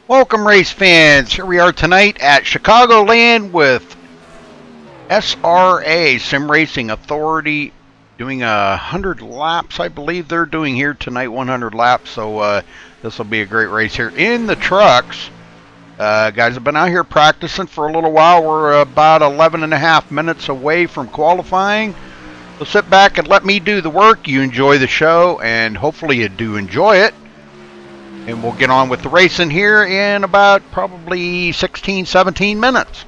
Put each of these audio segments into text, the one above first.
Welcome, race fans. Here we are tonight at Chicagoland with SRA, Sim Racing Authority, doing 100 laps. I believe they're doing here tonight, 100 laps. So this will be a great race here in the trucks. Guys have been out here practicing for a little while. We're about 11 and a half minutes away from qualifying. So sit back and let me do the work. You enjoy the show, and hopefully you do enjoy it. And we'll get on with the racing here in about probably 16, 17 minutes.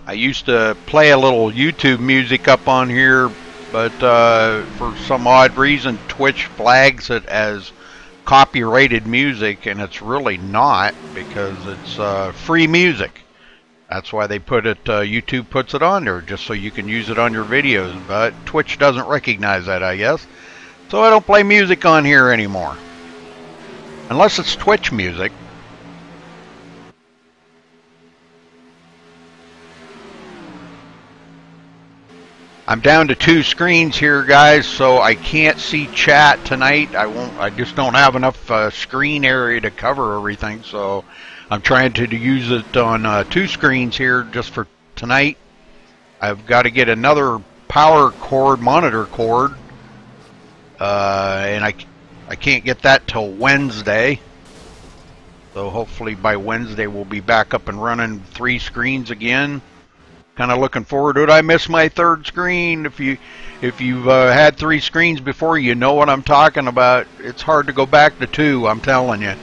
I used to play a little YouTube music up on here, but for some odd reason Twitch flags it as copyrighted music, and it's really not, because it's free music. That's why they put it, YouTube puts it on there, just so you can use it on your videos, but Twitch doesn't recognize that, I guess. So I don't play music on here anymore. Unless it's Twitch music. I'm down to 2 screens here, guys, so I can't see chat tonight. I just don't have enough screen area to cover everything, so I'm trying to use it on 2 screens here just for tonight. I've got to get another power cord, monitor cord, and I can't get that till Wednesday. So hopefully by Wednesday we'll be back up and running 3 screens again. Kind of looking forward to it. I missed my 3rd screen. If you've had 3 screens before, you know what I'm talking about. It's hard to go back to 2, I'm telling you.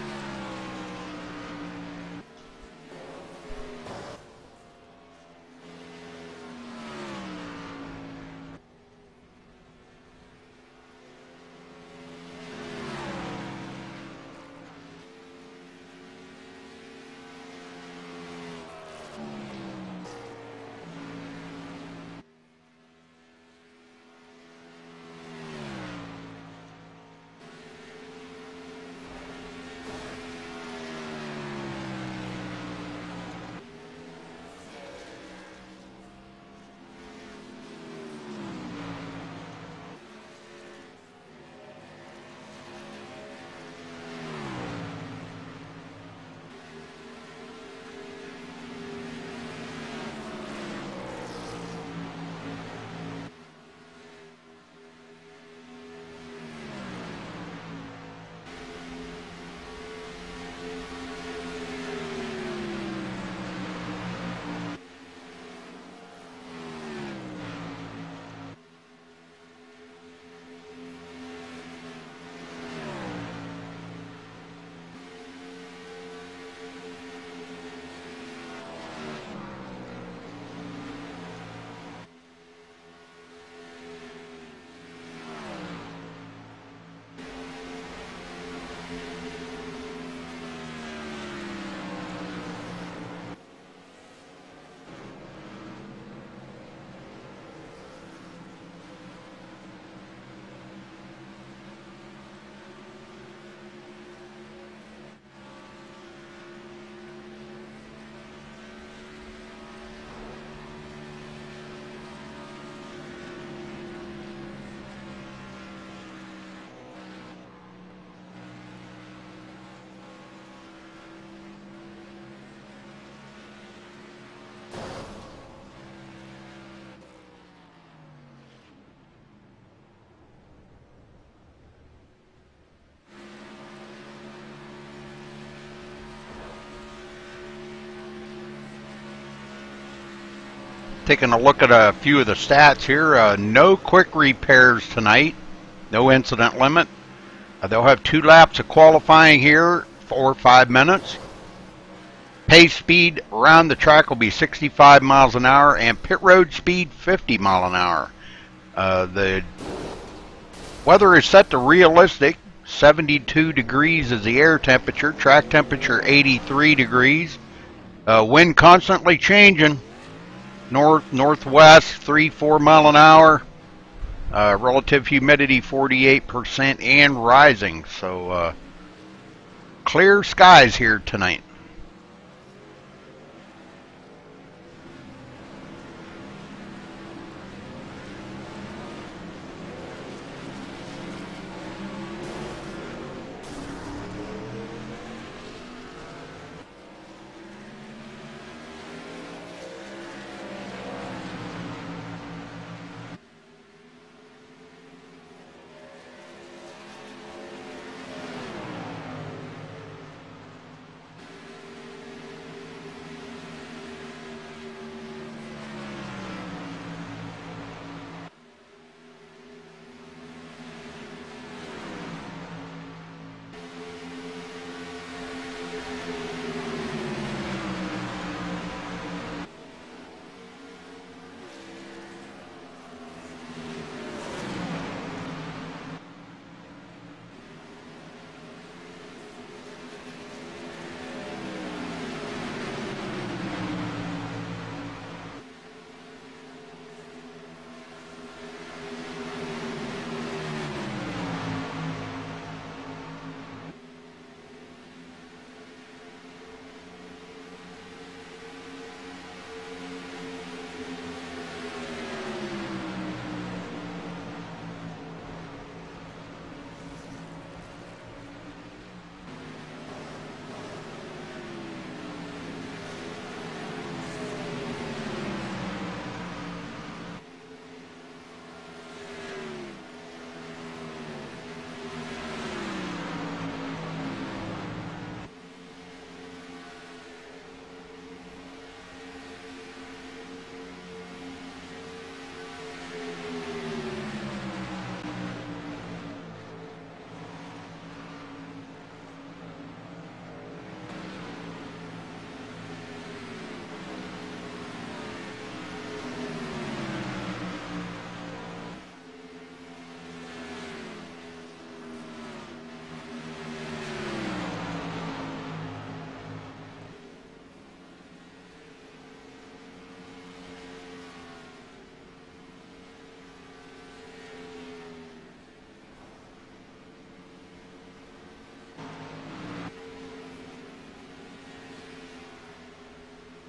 taking a look at a few of the stats here. No quick repairs tonight. No incident limit. They'll have 2 laps of qualifying here, 4 or 5 minutes. Pace speed around the track will be 65 miles an hour, and pit road speed 50 mile an hour. The weather is set to realistic. 72 degrees is the air temperature. Track temperature 83 degrees. Wind constantly changing. Northwest 3-4 mile an hour. Relative humidity 48% and rising. So clear skies here tonight.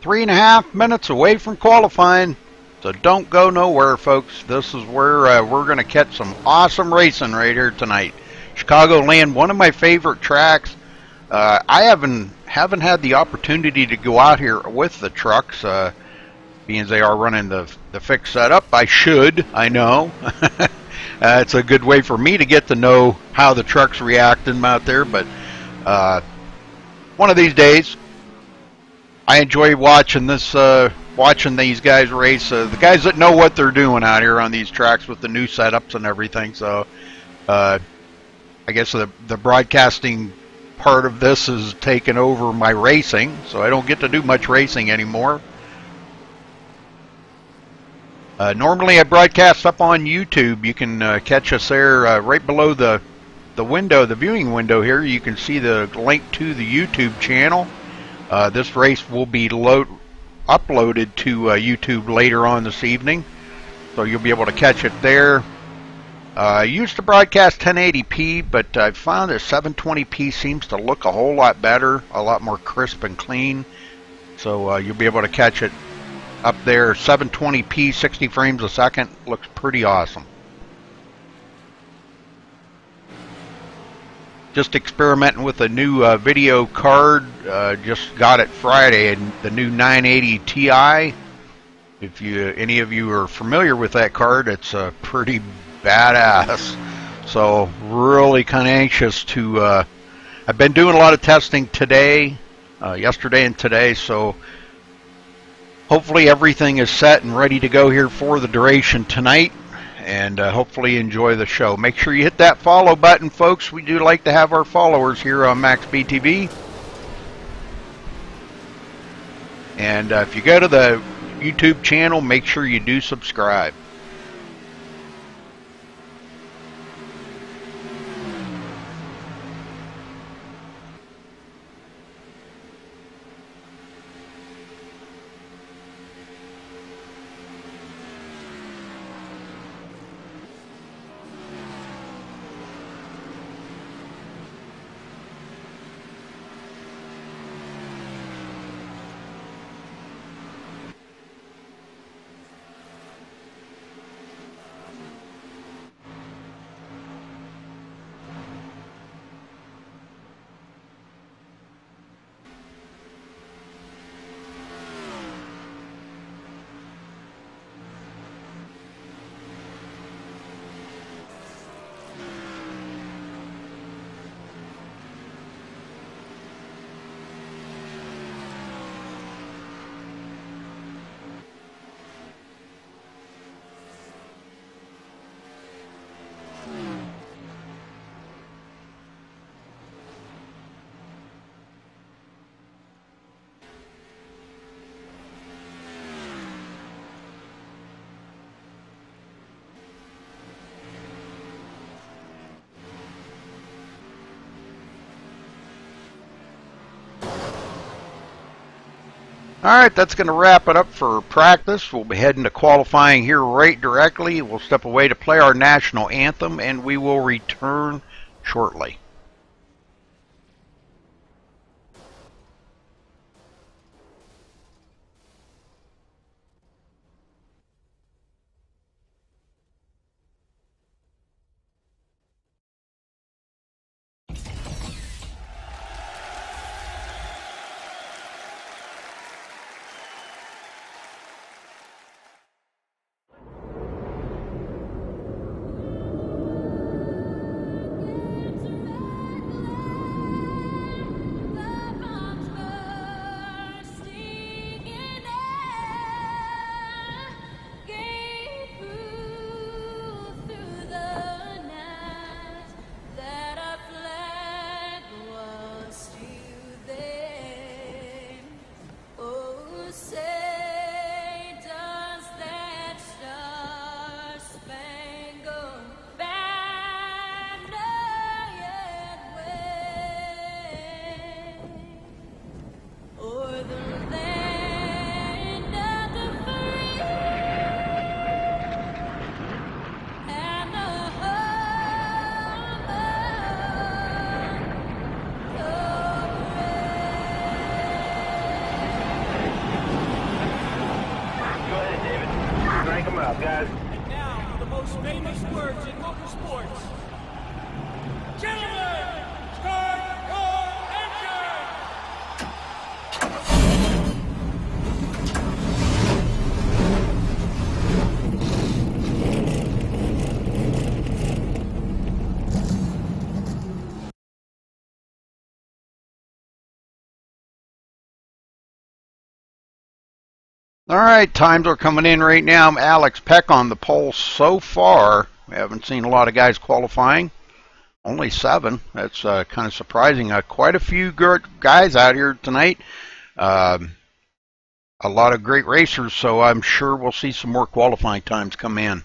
Three and a half minutes away from qualifying, so don't go nowhere, folks. This is where we're going to catch some awesome racing right here tonight. Chicagoland, one of my favorite tracks. I haven't had the opportunity to go out here with the trucks, being as they are running the fixed setup. I should, I know. It's a good way for me to get to know how the truck's reacting out there, but one of these days, I enjoy watching this, watching these guys race. The guys that know what they're doing out here on these tracks with the new setups and everything. So, I guess the broadcasting part of this is taking over my racing, so I don't get to do much racing anymore. Normally, I broadcast up on YouTube. You can catch us there right below the window, the viewing window here. You can see the link to the YouTube channel. This race will be uploaded to YouTube later on this evening, so you'll be able to catch it there. I used to broadcast 1080p, but I found that 720p seems to look a whole lot better, a lot more crisp and clean. So you'll be able to catch it up there. 720p, 60 frames a second, looks pretty awesome. Just experimenting with a new video card. Just got it Friday, and the new 980 Ti. If any of you are familiar with that card, it's pretty badass. So really kind of anxious to. I've been doing a lot of testing today, yesterday and today. So hopefully everything is set and ready to go here for the duration tonight, and hopefully enjoy the show. Make sure you hit that follow button, folks. We do like to have our followers here on MaxSpeedTV. And if you go to the YouTube channel, make sure you do subscribe. All right, that's going to wrap it up for practice. We'll be heading to qualifying here right directly. We'll step away to play our national anthem, and we will return shortly. Guys. And now, the most famous words in motorsports. Gentlemen, start your engine! All right, times are coming in right now. Alex Peck on the pole so far. We haven't seen a lot of guys qualifying. Only 7. That's kind of surprising. Quite a few good guys out here tonight. A lot of great racers, so I'm sure we'll see some more qualifying times come in.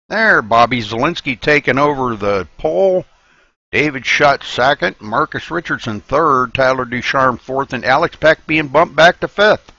There, Bobby Zielinski taking over the pole. David Schutt second, Marcus Richardson third, Tyler Ducharme fourth, and Alex Peck being bumped back to fifth.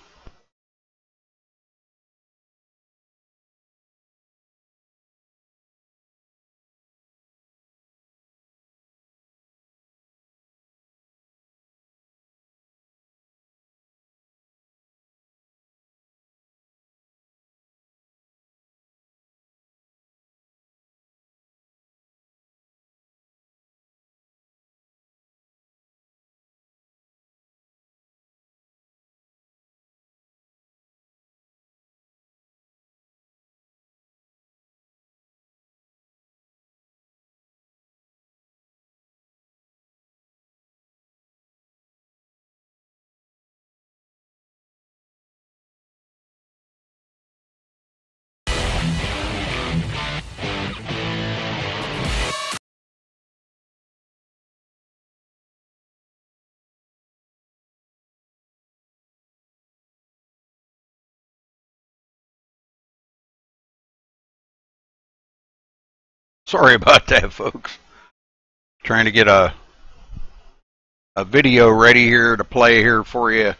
Sorry about that, folks. Trying to get a video ready here to play here for you.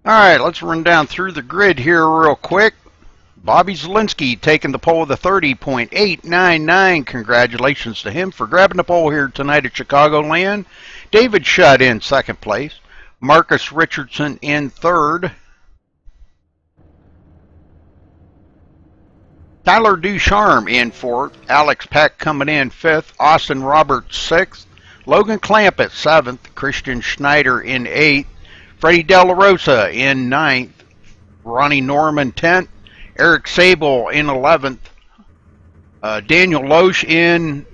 All right, let's run down through the grid here real quick. Bobby Zielinski taking the pole with a 30.899. Congratulations to him for grabbing the pole here tonight at Chicagoland. David Schutt in second place. Marcus Richardson in third. Tyler Ducharme in fourth. Alex Peck coming in fifth. Austin Roberts sixth. Logan Clamp at seventh. Christian Schneider in eighth. Freddie De La Rosa in ninth. Ronnie Norman 10th. Eric Sable in 11th. Daniel Loesch in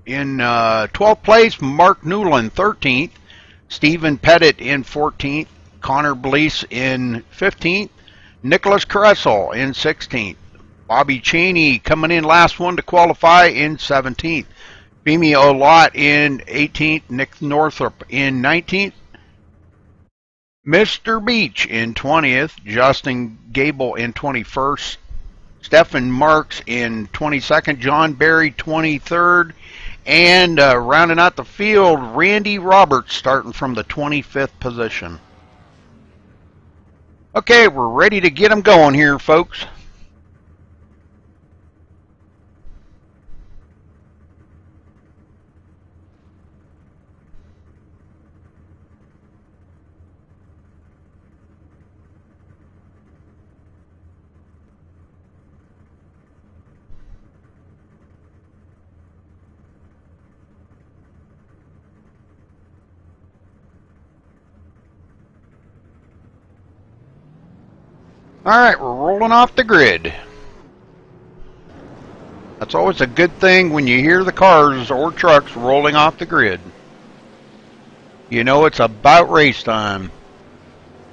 12th place. Mark Newland 13th. Stephen Pettit in 14th. Connor Blease in 15th. Nicholas Kressel in 16th. Bobby Cheney coming in last one to qualify in 17th. Femi Olot in 18th. Nick Northrup in 19th. Mr. Beach in 20th, Justin Gable in 21st, Stephen Marks in 22nd, John Barry 23rd, and rounding out the field, Randy Roberts starting from the 25th position. Okay, we're ready to get them going here, folks. Alright, we're rolling off the grid. That's always a good thing when you hear the cars or trucks rolling off the grid. You know it's about race time.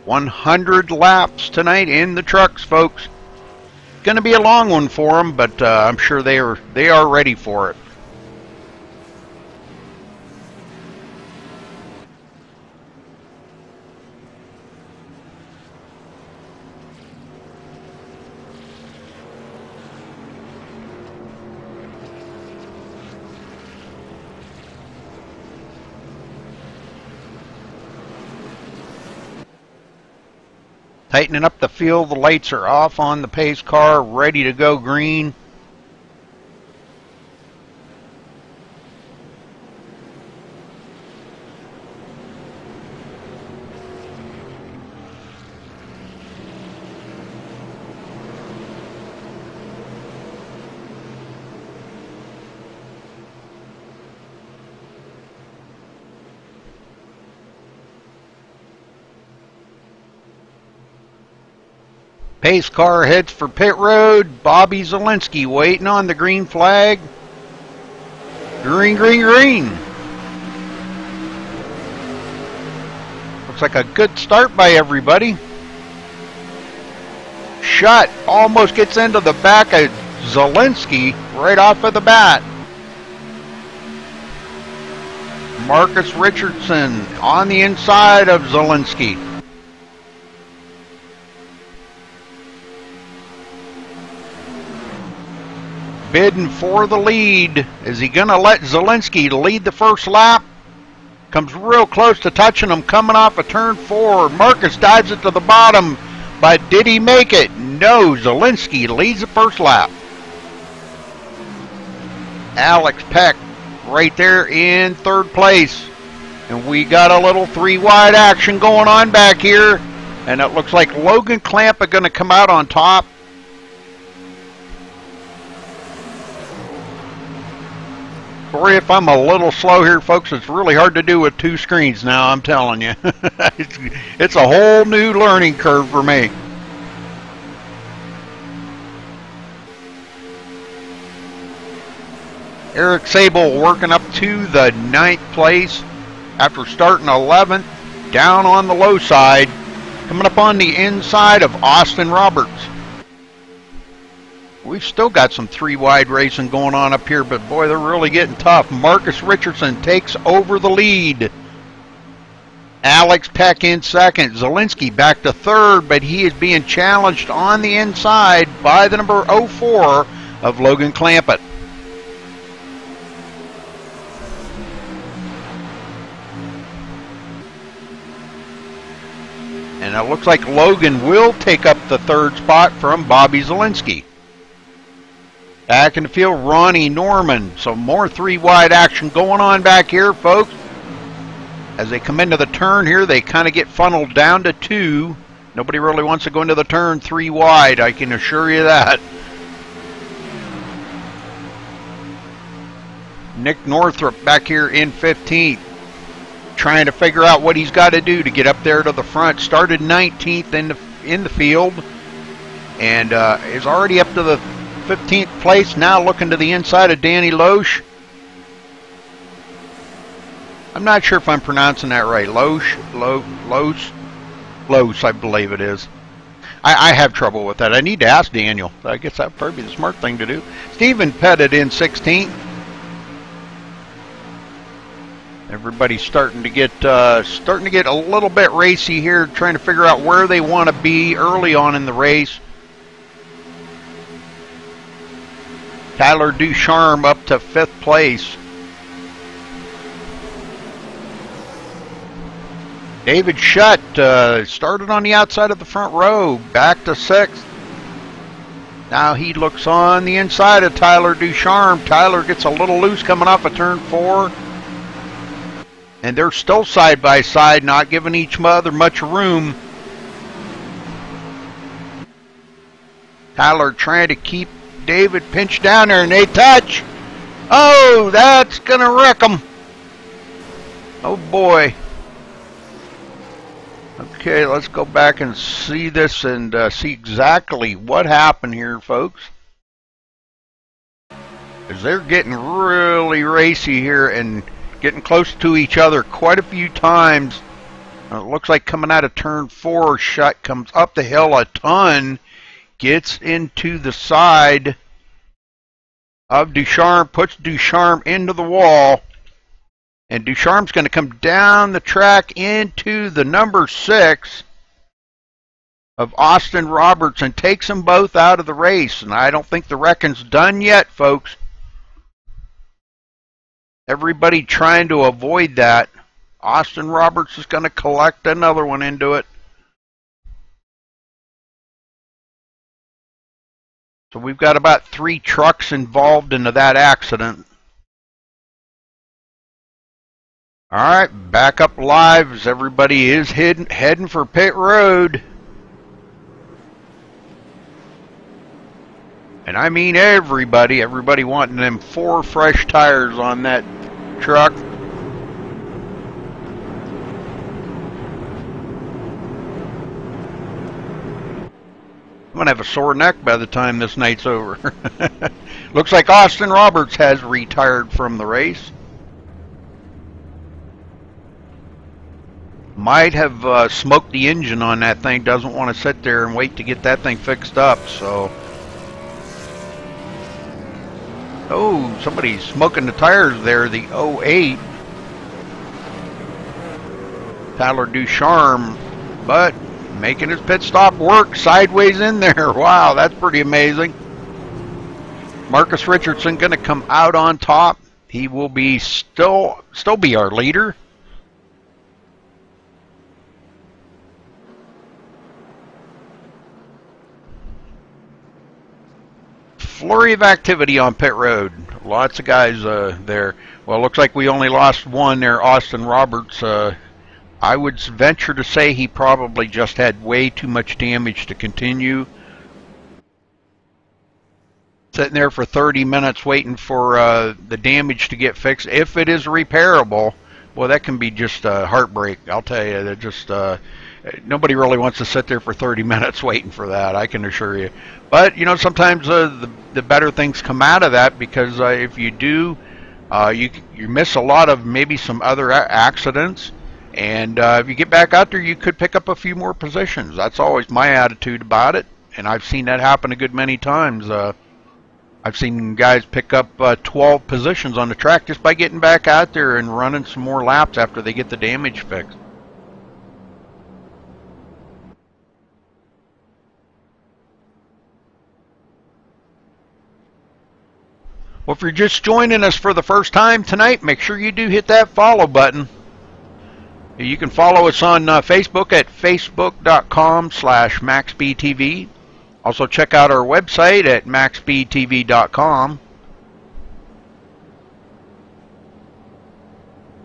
100 laps tonight in the trucks, folks. Going to be a long one for them, but I'm sure they are ready for it. Tightening up the field. The lights are off on the pace car, ready to go green. Pace car heads for pit road. Bobby Zielinski waiting on the green flag. Green, green, green. Looks like a good start by everybody. Schutt almost gets into the back of Zielinski right off of the bat. Marcus Richardson on the inside of Zielinski. Bidding for the lead. Is he going to let Zielinski lead the first lap? Comes real close to touching him coming off of turn 4. Marcus dives it to the bottom, but did he make it? No, Zielinski leads the first lap. Alex Peck right there in third place. And we got a little 3-wide action going on back here. And it looks like Logan Clamp are going to come out on top. Sorry if I'm a little slow here, folks. It's really hard to do with 2 screens now, I'm telling you. It's a whole new learning curve for me. Eric Sable working up to the 9th place after starting 11th, down on the low side, coming up on the inside of Austin Roberts. We've still got some 3-wide racing going on up here, but boy, they're really getting tough. Marcus Richardson takes over the lead. Alex Peck in second. Zielinski back to third, but he is being challenged on the inside by the number 04 of Logan Clampett. And it looks like Logan will take up the 3rd spot from Bobby Zielinski. Back in the field, Ronnie Norman. So more 3-wide action going on back here, folks. As they come into the turn here, they kind of get funneled down to 2. Nobody really wants to go into the turn 3-wide, I can assure you that. Nick Northrup back here in 15th. Trying to figure out what he's got to do to get up there to the front. Started 19th in the field. And is already up to the 15th place, now looking to the inside of Danny Loesch. I'm not sure if I'm pronouncing that right. Loesch, I believe it is. I have trouble with that. I need to ask Daniel. I guess that would probably be the smart thing to do. Stephen Pettit in 16th. Everybody's starting to get a little bit racy here, trying to figure out where they want to be early on in the race. Tyler Ducharme up to 5th place. David Schutt started on the outside of the front row, back to 6th. Now he looks on the inside of Tyler Ducharme. Tyler gets a little loose coming off of turn 4. And they're still side by side, not giving each other much room. Tyler trying to keep David pinched down there, and they touch. Oh, that's going to wreck them. Oh, boy. Okay, let's go back and see this and see exactly what happened here, folks. Because they're getting really racy here and getting close to each other quite a few times. It looks like coming out of turn 4, Schutt comes up the hill a ton. Gets into the side of Ducharme, puts Ducharme into the wall, and Ducharme's going to come down the track into the number 6 of Austin Roberts and takes them both out of the race. And I don't think the reckon's done yet, folks. Everybody trying to avoid that. Austin Roberts is going to collect another one into it. So we've got about 3 trucks involved into that accident. All right, back up live as everybody is heading for pit road. And I mean everybody wanting them 4 fresh tires on that truck. I'm going to have a sore neck by the time this night's over. Looks like Austin Roberts has retired from the race. Might have smoked the engine on that thing. Doesn't want to sit there and wait to get that thing fixed up. So, oh, somebody's smoking the tires there. The 08 Tyler Ducharme, but making his pit stop work sideways in there. Wow, that's pretty amazing. Marcus Richardson going to come out on top. He will be still be our leader. Flurry of activity on pit road. Lots of guys there. Well, looks like we only lost one there, Austin Roberts. I would venture to say he probably just had way too much damage to continue. Sitting there for 30 minutes waiting for the damage to get fixed. If it is repairable, well, that can be just heartbreak. I'll tell you, that just nobody really wants to sit there for 30 minutes waiting for that, I can assure you. But, you know, sometimes the better things come out of that, because if you do, you miss a lot of maybe some other accidents. And if you get back out there, you could pick up a few more positions. That's always my attitude about it, and I've seen that happen a good many times. I've seen guys pick up 12 positions on the track just by getting back out there and running some more laps after they get the damage fixed. Well, if you're just joining us for the first time tonight, make sure you do hit that follow button. You can follow us on Facebook at facebook.com/MaxSpeedTV. Also check out our website at MaxSpeedTV.com.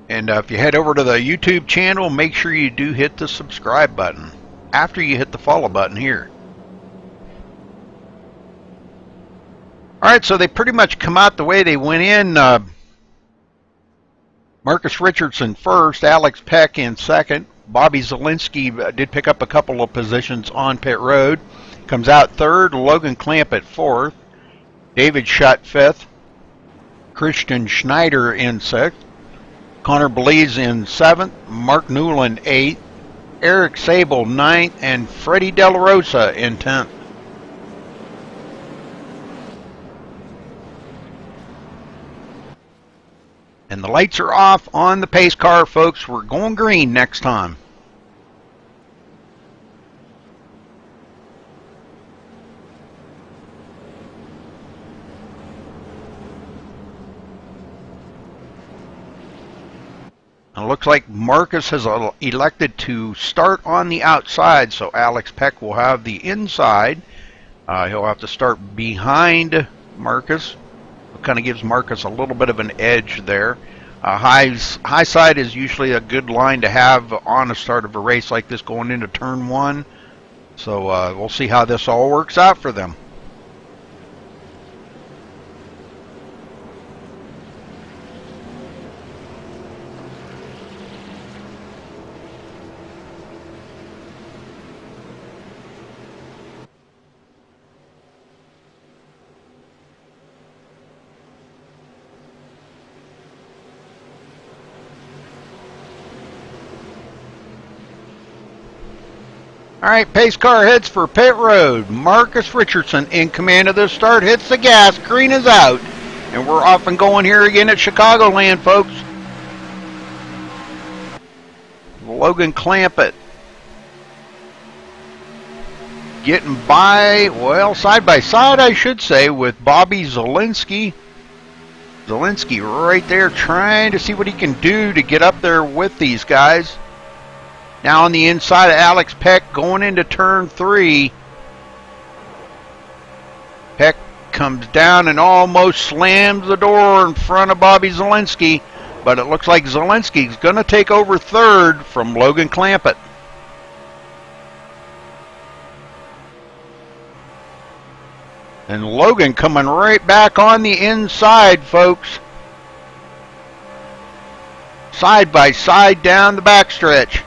And if you head over to the YouTube channel, make sure you do hit the subscribe button after you hit the follow button here. Alright, so they pretty much come out the way they went in. Marcus Richardson first, Alex Peck in second. Bobby Zielinski did pick up a couple of positions on pit road. Comes out third. Logan Clamp at fourth. David Schutt fifth. Christian Schneider in sixth. Connor Belize in seventh. Mark Newland eighth. Eric Sable ninth. And Freddie De La Rosa in 10th. And the lights are off on the pace car, folks. We're going green next time. And it looks like Marcus has elected to start on the outside, so Alex Peck will have the inside. He'll have to start behind Marcus. Kind of gives Marcus a little bit of an edge there. High side is usually a good line to have on the start of a race like this going into turn 1. So we'll see how this all works out for them. Alright, pace car heads for pit road. Marcus Richardson in command of the start, hits the gas, green is out. And we're off and going here again at Chicagoland, folks. Logan Clampett getting by, well, side by side, I should say, with Bobby Zielinski. Zielinski right there trying to see what he can do to get up there with these guys. Now on the inside of Alex Peck going into turn 3. Peck comes down and almost slams the door in front of Bobby Zielinski, but it looks like Zielinski's going to take over third from Logan Clampett. And Logan coming right back on the inside, folks. Side by side down the backstretch.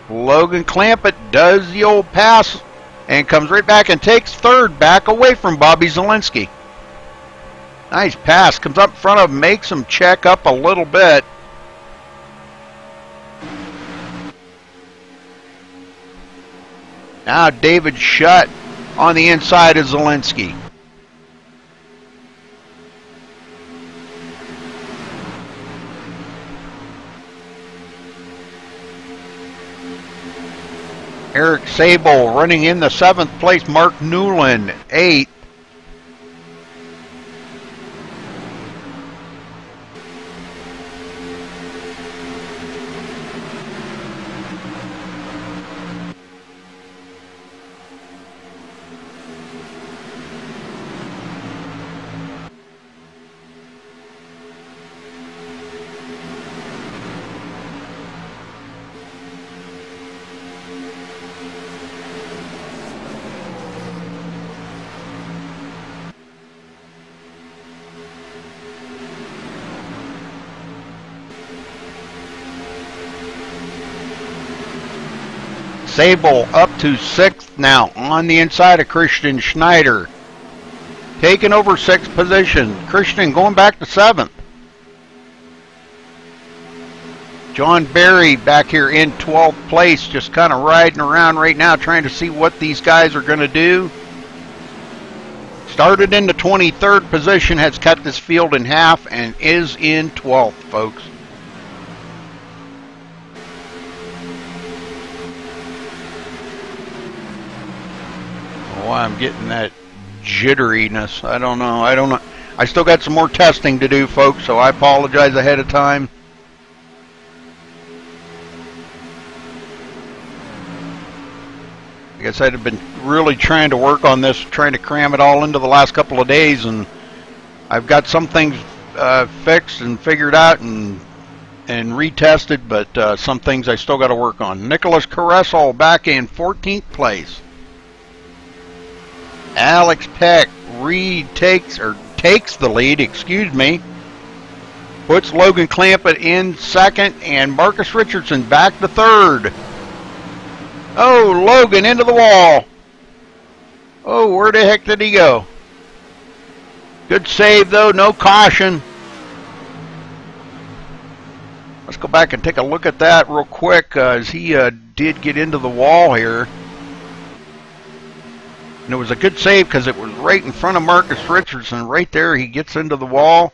Logan Clampett does the old pass and comes right back and takes third back away from Bobby Zielinski. Nice pass. Comes up in front of him, makes him check up a little bit. Now David Shutt on the inside of Zielinski. Eric Sable running in the 7th place. Mark Newland, 8th. Sable up to 6th now on the inside of Christian Schneider. Taking over 6th position. Christian going back to 7th. John Barry back here in 12th place, just kind of riding around right now trying to see what these guys are going to do. Started in the 23rd position, has cut this field in half and is in 12th, folks. Oh, I'm getting that jitteriness. I don't know. I still got some more testing to do, folks, so I apologize ahead of time. Like I said, I've been really trying to work on this, trying to cram it all into the last couple of days, and I've got some things fixed and figured out and retested, but some things I still got to work on. Nicholas Caressel back in 14th place. Alex Peck takes the lead, excuse me. Puts Logan Clampett in 2nd, and Marcus Richardson back to 3rd. Oh, Logan into the wall. Oh, where the heck did he go? Good save, though. No caution. Let's go back and take a look at that real quick, as he did get into the wall here. And it was a good save because it was right in front of Marcus Richardson. Right there, he gets into the wall.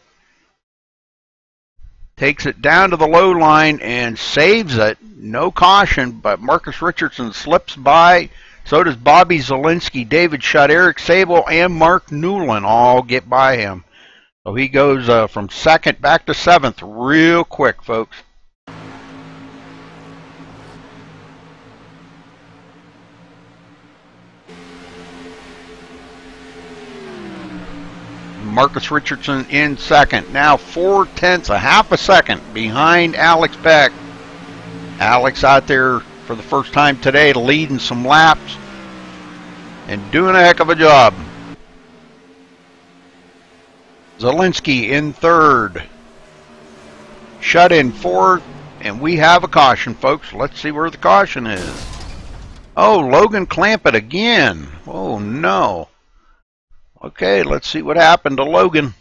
Takes it down to the low line and saves it. No caution, but Marcus Richardson slips by. So does Bobby Zielinski, David Shutt, Eric Sable, and Mark Newland all get by him. So he goes from 2nd back to 7th real quick, folks. Marcus Richardson in 2nd. Now 4/10, a half a second behind Alex Peck. Alex out there for the first time today leading some laps and doing a heck of a job. Zielinski in 3rd. Shutt in 4th. And we have a caution, folks. Let's see where the caution is. Oh, Logan Clampett again. Oh, no. Okay, let's see what happened to Logan.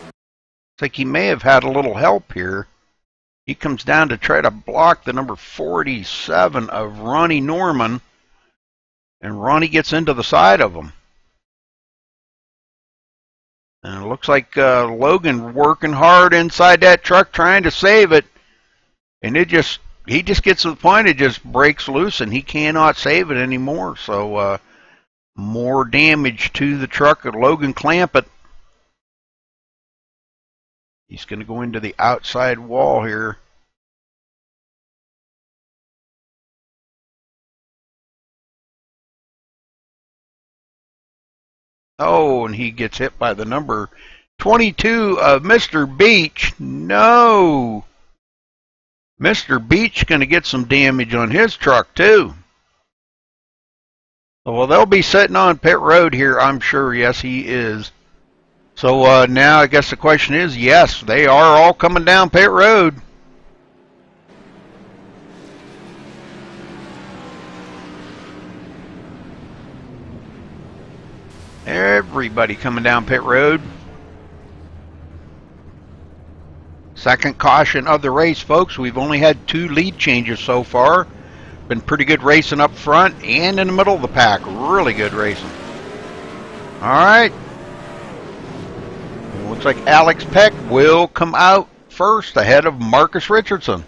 Looks like he may have had a little help here. He comes down to try to block the number 47 of Ronnie Norman. And Ronnie gets into the side of him. And it looks like Logan working hard inside that truck trying to save it. And he just gets to the point it just breaks loose and he cannot save it anymore. So more damage to the truck of Logan Clampett. He's going to go into the outside wall here. Oh, and he gets hit by the number 22 of Mr. Beach. No. Mr. Beach going to get some damage on his truck, too. Well, they'll be sitting on pit road here, I'm sure. Yes, he is. So now I guess the question is, yes, they are all coming down pit road. Everybody coming down pit road. Second caution of the race, folks. We've only had 2 lead changes so far. Been pretty good racing up front and in the middle of the pack. Really good racing. All right. Looks like Alex Peck will come out first ahead of Marcus Richardson.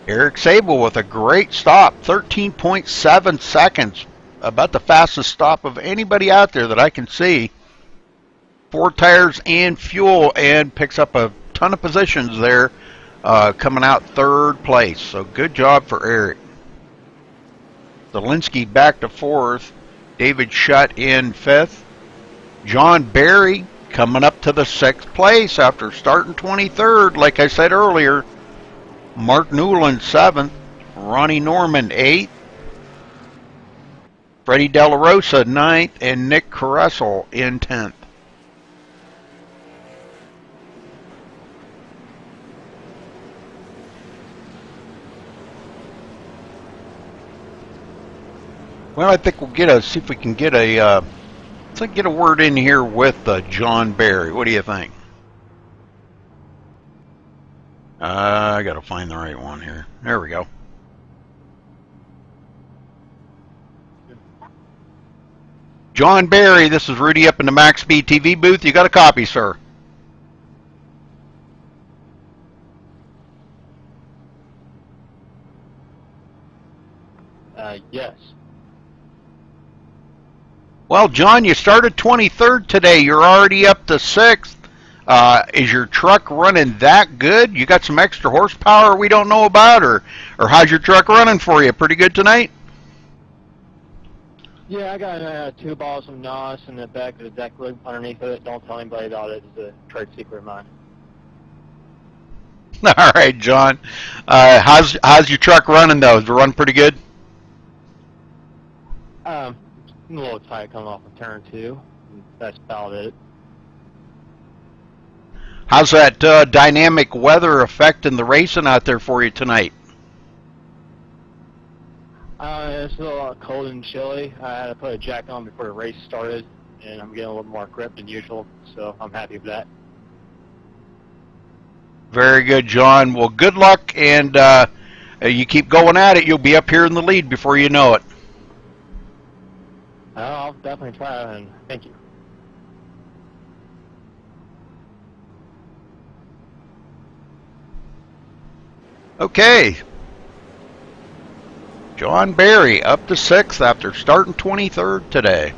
Eric Sable with a great stop, 13.7 seconds. About the fastest stop of anybody out there that I can see. 4 tires and fuel, and picks up a ton of positions there, coming out 3rd place. So good job for Eric. Zielinski back to 4th. David Shutt in 5th. John Barry coming up to the 6th place after starting 23rd, like I said earlier. Mark Newland 7th. Ronnie Norman 8th. Freddie De La Rosa 9th, and Nick Caressel in 10th. Well, I think we'll see if we can get a let's get a word in here with John Barry. What do you think? I got to find the right one here. There we go. John Barry, this is Rudy up in the MaxSpeedTV booth. You got a copy, sir? Yes. Well, John, you started 23rd today. You're already up to 6th. Is your truck running that good? You got some extra horsepower we don't know about, or how's your truck running for you? Pretty good tonight? Yeah, I got 2 balls of NOS in the back of the deck lid underneath of it. Don't tell anybody about it. It's a trade secret of mine. All right, John. How's your truck running, though? Is it running pretty good? A little tight coming off of turn 2. That's about it. How's that dynamic weather affecting the racing out there for you tonight? It's a little cold and chilly. I had to put a jacket on before the race started, and I'm getting a little more grip than usual, so I'm happy with that. Very good, John. Well, good luck, and you keep going at it. You'll be up here in the lead before you know it. I'll definitely try, and thank you. Okay. John Barry up to 6th after starting 23rd today.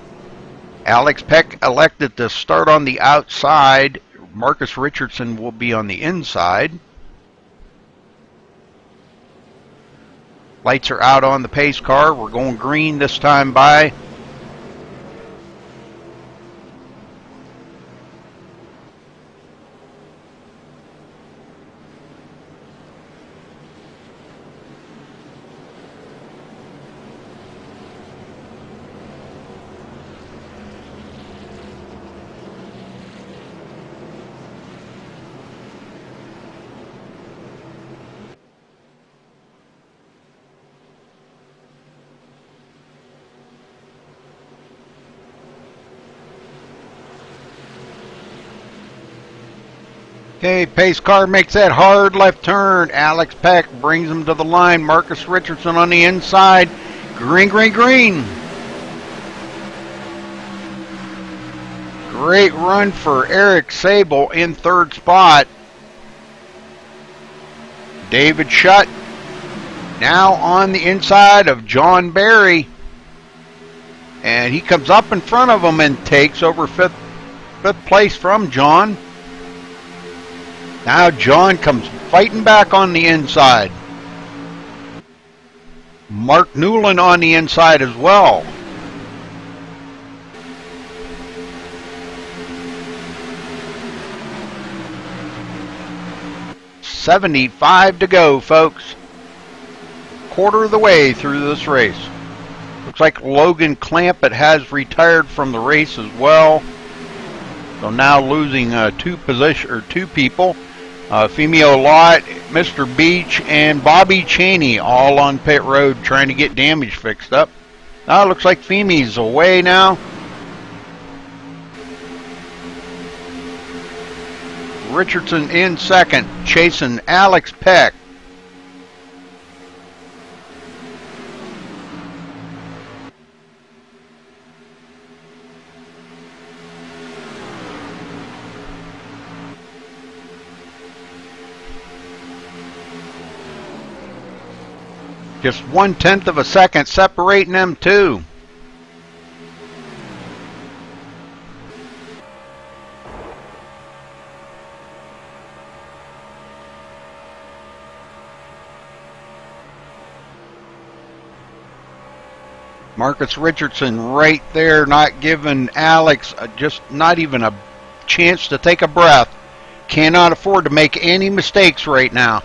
Alex Peck elected to start on the outside. Marcus Richardson will be on the inside. Lights are out on the pace car. We're going green this time by. Okay, pace car makes that hard left turn. Alex Peck brings him to the line. Marcus Richardson on the inside. Green, green, green. Great run for Eric Sable in 3rd spot. David Shutt now on the inside of John Barry. And he comes up in front of him and takes over fifth place from John. Now John comes fighting back on the inside. Mark Newland on the inside as well. 75 to go, folks. Quarter of the way through this race. Looks like Logan Clampett has retired from the race as well. So now losing two people. Femio Lott, Mr. Beach, and Bobby Cheney all on pit road trying to get damage fixed up. Now it looks like Femi's away now. Richardson in second, chasing Alex Peck. Just 1/10 of a second separating them two. Marcus Richardson right there, not giving Alex just not even a chance to take a breath. Cannot afford to make any mistakes right now.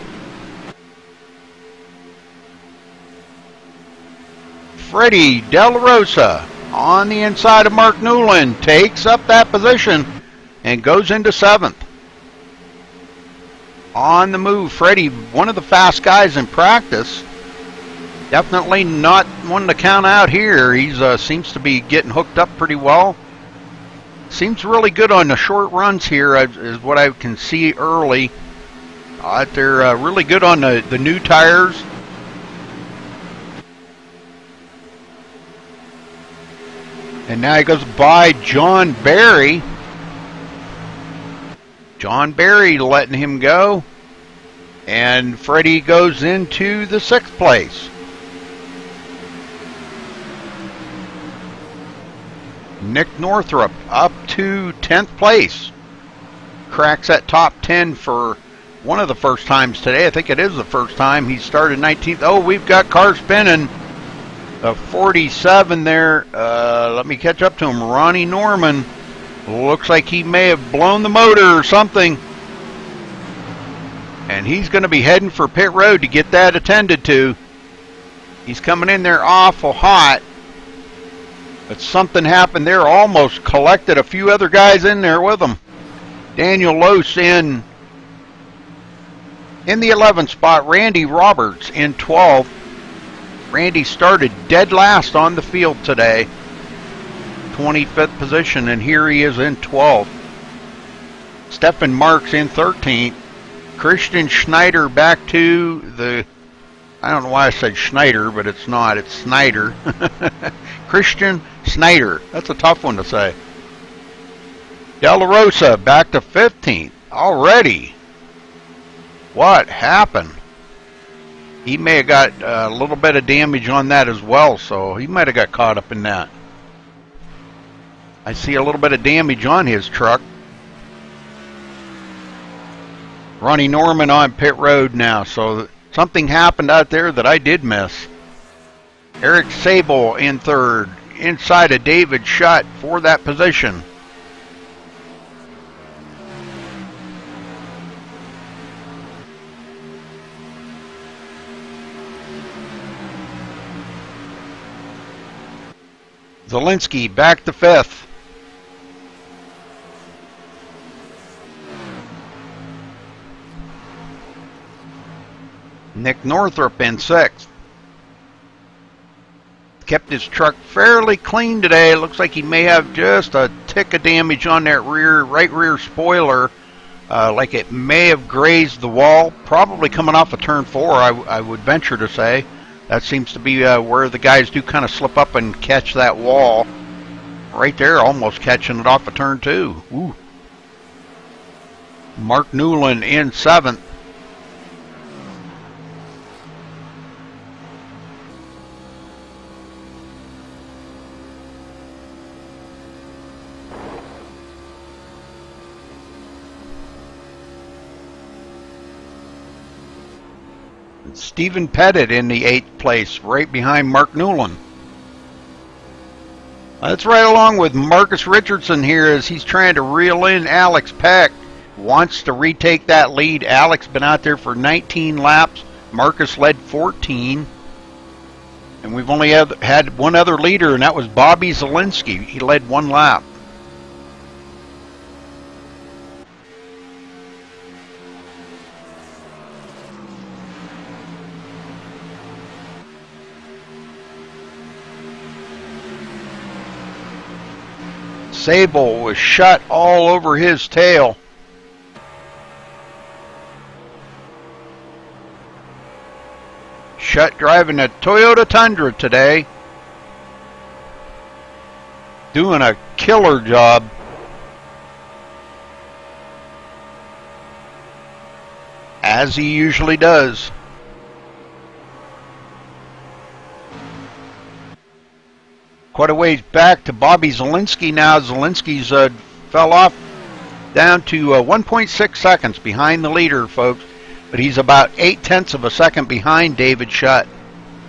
Freddie De La Rosa on the inside of Mark Newland takes up that position and goes into 7th. On the move, Freddie, one of the fast guys in practice. Definitely not one to count out here. He seems to be getting hooked up pretty well. Seems really good on the short runs here, is what I can see early. They're really good on the new tires. And now he goes by John Barry. John Barry letting him go. And Freddie goes into the 6th place. Nick Northrup up to 10th place. Cracks that top 10 for one of the first times today. I think it is the first time. He started 19th. Oh, we've got cars spinning. 47 there. Let me catch up to him. Ronnie Norman. Looks like he may have blown the motor or something. And he's going to be heading for pit road to get that attended to. He's coming in there awful hot. But something happened there. Almost collected a few other guys in there with him. Daniel Lose in the 11th spot. Randy Roberts in 12th. Randy started dead last on the field today. 25th position, and here he is in 12th. Stephen Marks in 13th. Christian Schneider back to the... I don't know why I said Schneider, but it's not. It's Snyder. Christian Snyder. That's a tough one to say. De La Rosa back to 15th already. What happened? He may have got a little bit of damage on that as well, so he might have got caught up in that. I see a little bit of damage on his truck. Ronnie Norman on pit road now, so something happened out there that I did miss. Eric Sable in 3rd, inside of David Schutt for that position. Zielinski back to 5th. Nick Northrup in 6th. Kept his truck fairly clean today. Looks like he may have just a tick of damage on that right rear spoiler. Like it may have grazed the wall. Probably coming off of turn 4, I would venture to say. That seems to be where the guys do kind of slip up and catch that wall. Right there, almost catching it off of turn 2. Ooh. Mark Newland in 7th. Stephen Pettit in the 8th place, right behind Mark Newland. That's right along with Marcus Richardson here as he's trying to reel in Alex Peck. wants to retake that lead. Alex been out there for 19 laps. Marcus led 14. And we've only had one other leader, and that was Bobby Zielinski. He led 1 lap. Sable was shut all over his tail. Shut driving a Toyota Tundra today. Doing a killer job. As he usually does. Quite a ways back to Bobby Zielinski now. Zielinski's fell off down to 1.6 seconds behind the leader, folks. But he's about 0.8 of a second behind David Shutt.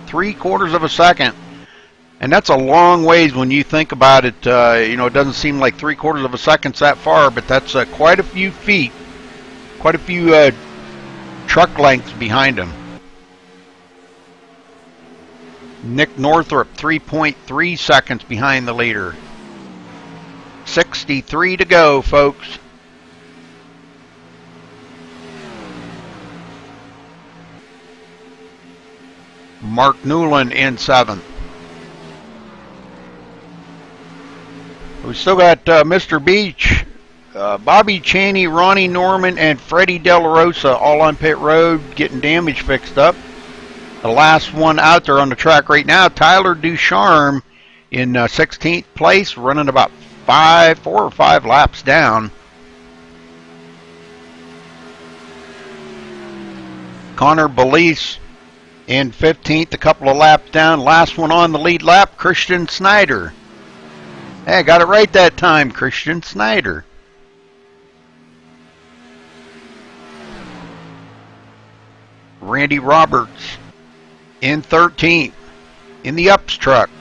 3/4 of a second. And that's a long ways when you think about it. You know, it doesn't seem like 3/4 of a second's that far, but that's quite a few feet. Quite a few truck lengths behind him. Nick Northrup, 3.3 seconds behind the leader. 63 to go, folks. Mark Newland in 7th. We still got Mr. Beach, Bobby Chaney, Ronnie Norman, and Freddie De La Rosa all on pit road getting damage fixed up. The last one out there on the track right now, Tyler Ducharme in 16th place, running about 4 or 5 laps down. Connor Belize in 15th, a couple of laps down. Last one on the lead lap, Christian Snyder. Hey, I got it right that time, Christian Snyder. Randy Roberts in 13th in the Ups truck.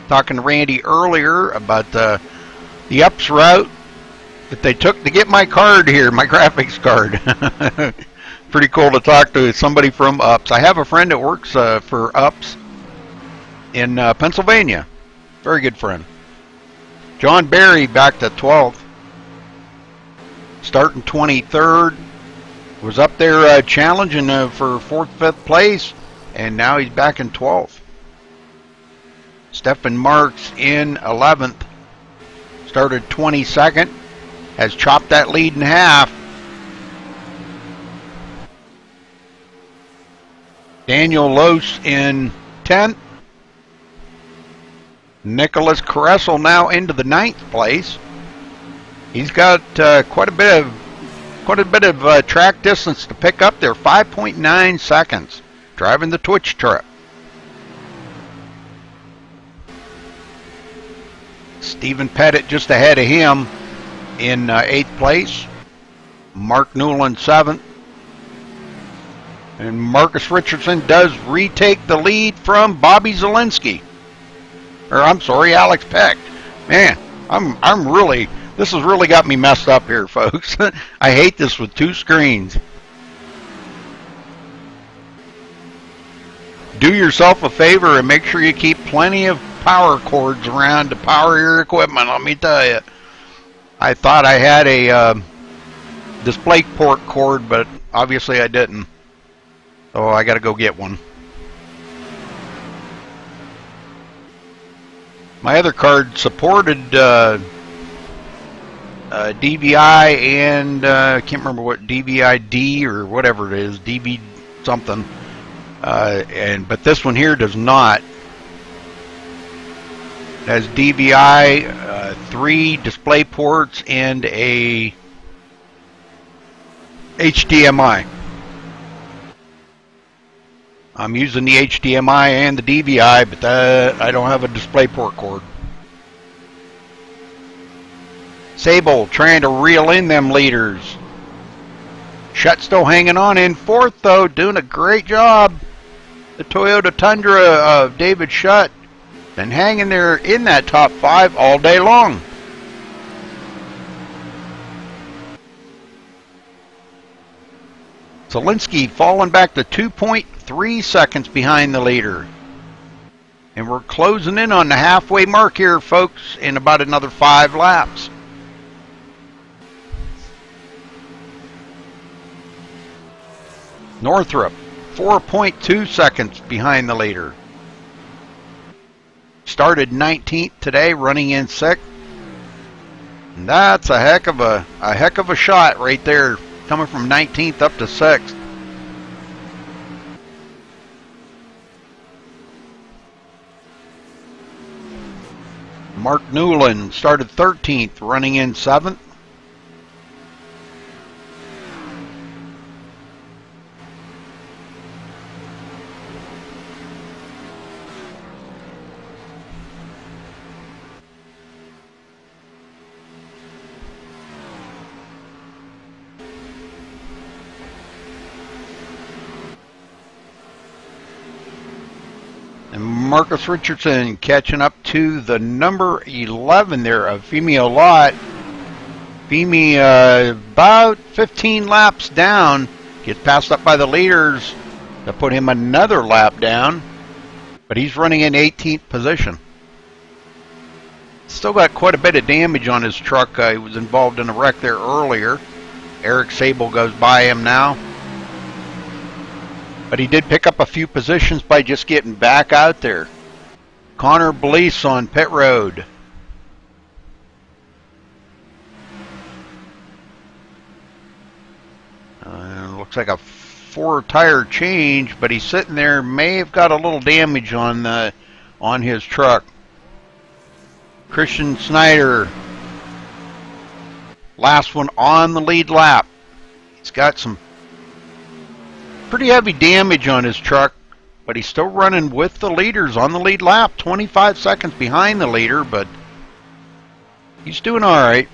Talking to Randy earlier about the Ups route that they took to get my card here, my graphics card. Pretty cool to talk to somebody from Ups. I have a friend that works for Ups in Pennsylvania. Very good friend. John Barry back to 12th. Starting 23rd. Was up there challenging for 4th, 5th place. And now he's back in 12th. Stephen Marks in 11th. Started 22nd. Has chopped that lead in half. Daniel Lose in 10th. Nicholas Caressel now into the 9th place. He's got quite a bit of track distance to pick up there. 5.9 seconds. Driving the Twitch truck. Stephen Pettit just ahead of him in 8th place. Mark Newland 7th. And Marcus Richardson does retake the lead from Bobby Zielinski. Or I'm sorry, Alex Peck. Man, I'm really, this has really got me messed up here, folks. I hate this with 2 screens. Do yourself a favor and make sure you keep plenty of power cords around to power your equipment, let me tell you. I thought I had a display port cord, but obviously I didn't. So I got to go get one. My other card supported DVI and I can't remember what DVI-D or whatever it is, DV something. But this one here does not. It has DVI, 3 display ports, and a HDMI. I'm using the HDMI and the DVI, but I don't have a display port cord. Sable trying to reel in them leaders. Shutt still hanging on in 4th, though, doing a great job. The Toyota Tundra of David Shutt been hanging there in that top 5 all day long. Zielinski falling back to 2.3 seconds behind the leader. And we're closing in on the halfway mark here, folks, in about another 5 laps. Northrop, 4.2 seconds behind the leader. Started 19th today, running in 6th. And that's a heck of a shot right there, coming from 19th up to 6th. Mark Newland started 13th, running in 7th. And Marcus Richardson catching up to the number 11 there of Femi Lot. Femi about 15 laps down. Gets passed up by the leaders to put him another lap down. But he's running in 18th position. Still got quite a bit of damage on his truck. He was involved in a wreck there earlier. Eric Sable goes by him now. But he did pick up a few positions by just getting back out there. Connor Blease on pit road. Looks like a 4-tire change, but he's sitting there. May have got a little damage on his truck. Christian Snyder, last one on the lead lap. He's got some pretty heavy damage on his truck, but he's still running with the leaders on the lead lap, 25 seconds behind the leader, but he's doing all right.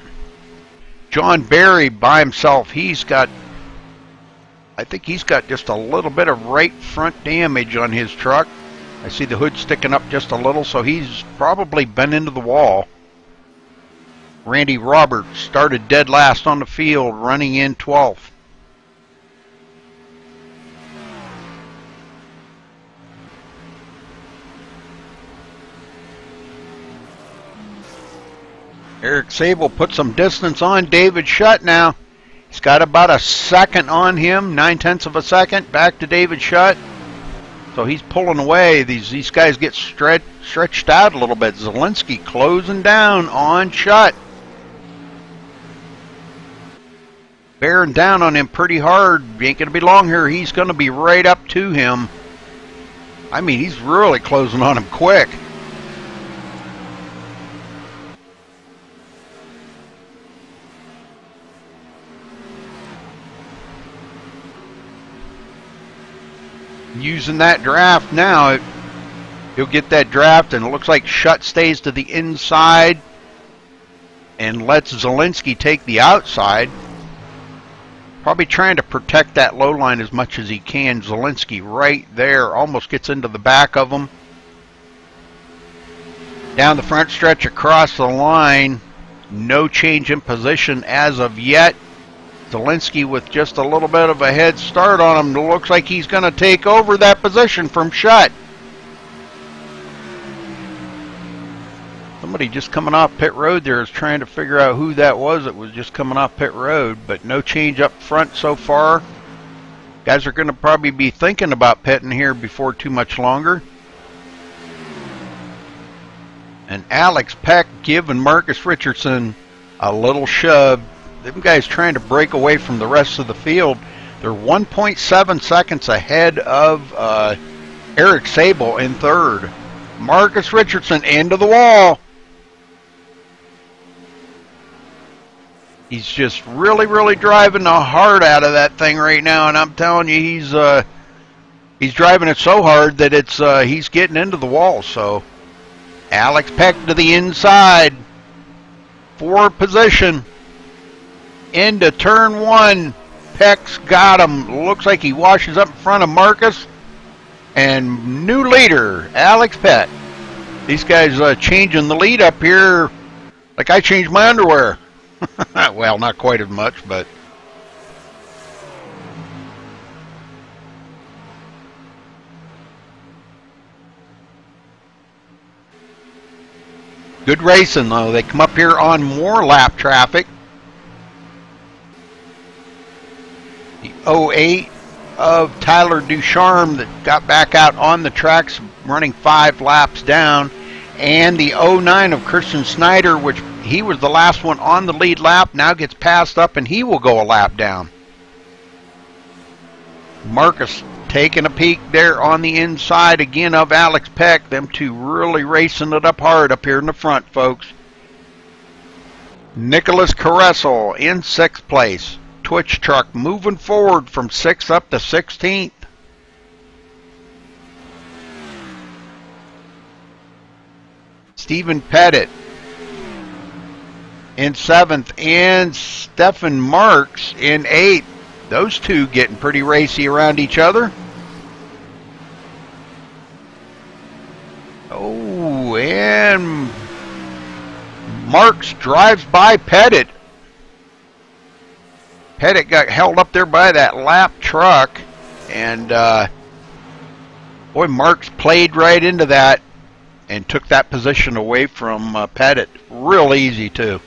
John Barry by himself, I think he's got just a little bit of right front damage on his truck. I see the hood sticking up just a little, so he's probably been into the wall. Randy Roberts started dead last on the field, running in 12th. Eric Sable put some distance on David Shutt now. He's got about a second on him, 9/10 of a second, back to David Shutt. So he's pulling away. These guys get stretched out a little bit. Zielinski closing down on Shutt. Bearing down on him pretty hard. Ain't going to be long here. He's going to be right up to him. I mean, he's really closing on him quick. Using that draft now, he'll get that draft, and it looks like Shutt stays to the inside and lets Zielinski take the outside. Probably trying to protect that low line as much as he can. Zielinski right there, almost gets into the back of him. Down the front stretch across the line, no change in position as of yet. Zielinski with just a little bit of a head start on him. It looks like he's going to take over that position from Shutt. Somebody just coming off pit road there is trying to figure out who that was. It was just coming off pit road, but no change up front so far. Guys are going to probably be thinking about pitting here before too much longer. And Alex Peck giving Marcus Richardson a little shove. Them guys trying to break away from the rest of the field. They're 1.7 seconds ahead of Eric Sable in third. Marcus Richardson into the wall. He's just really driving the heart out of that thing right now, and I'm telling you, he's driving it so hard that he's getting into the wall. So Alex Peck to the inside, forward position. Into turn one. Peck's got him. Looks like he washes up in front of Marcus. And new leader, Alex Peck. These guys changing the lead up here like I changed my underwear. Well, not quite as much, but Good racing, though. They come up here on more lap traffic. The 08 of Tyler Ducharme that got back out on the tracks, running 5 laps down. And the 09 of Christian Snyder, which he was the last one on the lead lap, now gets passed up and he will go a lap down. Marcus taking a peek there on the inside again of Alex Peck. Them two really racing it up hard up here in the front, folks. Nicholas Caressel in 6th place. Twitch truck moving forward from 6th up to 16th. Stephen Pettit in 7th and Stephen Marks in 8th. Those two getting pretty racy around each other. Oh, and Marks drives by Pettit. Pettit got held up there by that lap truck, and boy, Marks played right into that and took that position away from Pettit. Real easy, too.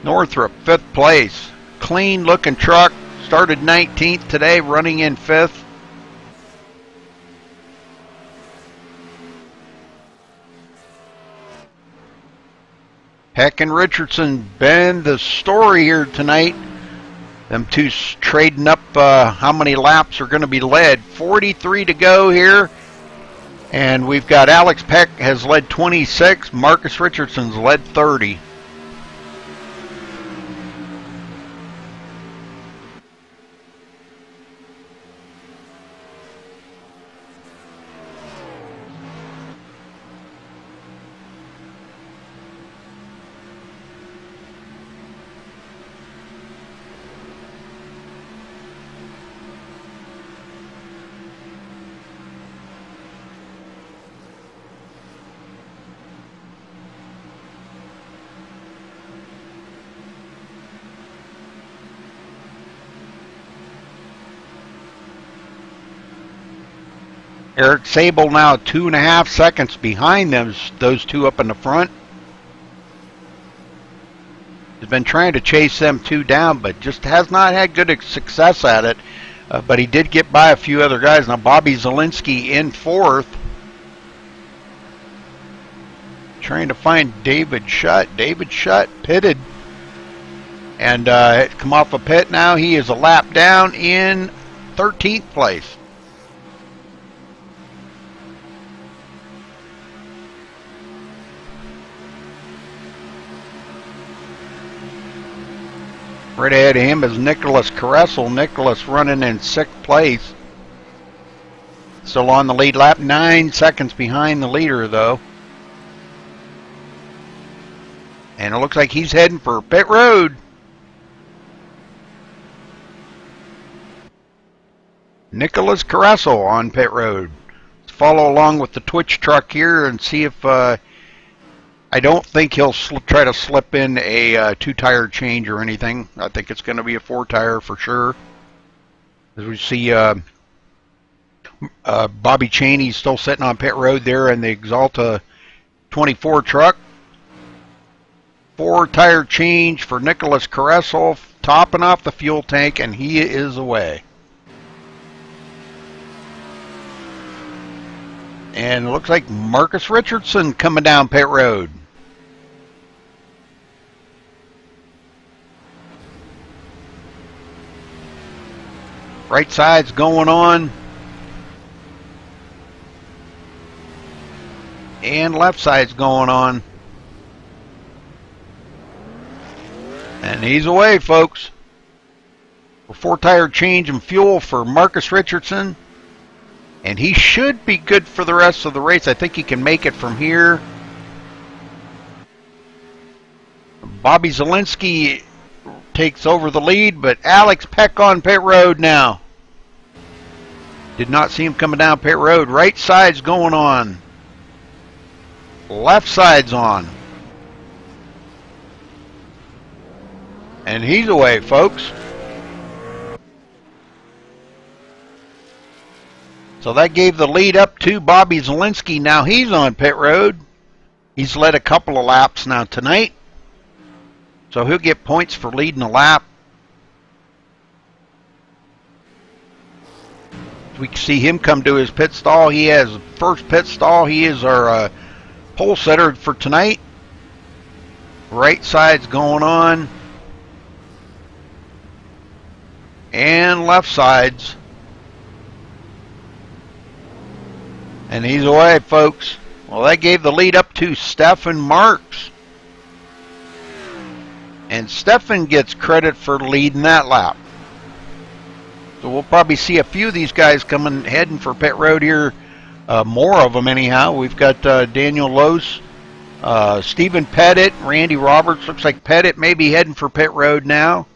Northrop, 5th place. Clean looking truck. Started 19th today, running in 5th. Peck and Richardson been the story here tonight. Them two trading up how many laps are going to be led. 43 to go here. And we've got Alex Peck has led 26. Marcus Richardson's led 30. Eric Sable now 2.5 seconds behind them, those two up in the front. He's been trying to chase them two down, but just has not had good success at it. But he did get by a few other guys. Now Bobby Zielinski in 4th. Trying to find David Shutt. David Shutt pitted. And come off a pit now. He is a lap down in 13th place. Right ahead of him is Nicholas Caressel. Nicholas running in 6th place. Still on the lead lap. 9 seconds behind the leader, though. And it looks like he's heading for pit road. Nicholas Caressel on pit road. Let's follow along with the Twitch truck here and see if... I don't think he'll try to slip in a 2-tire change or anything. I think it's going to be a 4-tire for sure. As we see Bobby Cheney still sitting on pit road there in the Exalta 24 truck. 4-tire change for Nicholas Caressel, topping off the fuel tank, and he is away. And it looks like Marcus Richardson coming down pit road. Right side's going on. And left side's going on. And he's away, folks. A 4-tire change in fuel for Marcus Richardson. And he should be good for the rest of the race. I think he can make it from here. Bobby Zielinski takes over the lead, but Alex Peck on pit road now. Did not see him coming down pit road. Right side's going on. Left side's on. And he's away, folks. So that gave the lead up to Bobby Zielinski. Now he's on pit road. He's led a couple of laps now tonight. So he'll get points for leading a lap. We can see him come to his pit stall. He has first pit stall. He is our pole setter for tonight. Right side's going on. And left side's. And he's away, folks. Well, that gave the lead up to Stefan Marks. And Stefan gets credit for leading that lap. So we'll probably see a few of these guys heading for pit road here. More of them anyhow. We've got Daniel Lose, Stephen Pettit, Randy Roberts. Looks like Pettit may be heading for pit road now.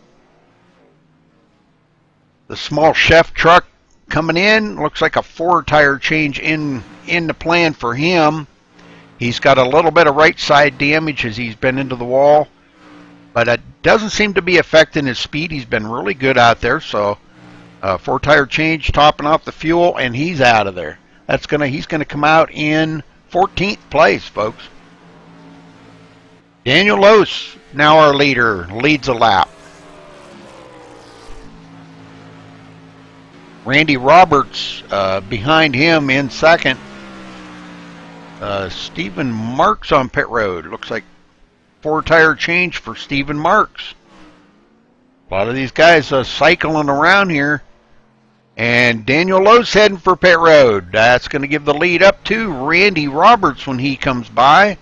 The small chef truck coming in. Looks like a 4-tire change in the plan for him. He's got a little bit of right side damage as he's been into the wall. But it doesn't seem to be affecting his speed. He's been really good out there. So 4-tire change, topping off the fuel, and he's out of there. He's gonna come out in 14th place, folks. Daniel Lose, now our leader, leads a lap. Randy Roberts behind him in second. Stephen Marks on pit road. Looks like 4-tire change for Stephen Marks. A lot of these guys cycling around here. And Daniel Lowe's heading for pit road. That's going to give the lead up to Randy Roberts when he comes by.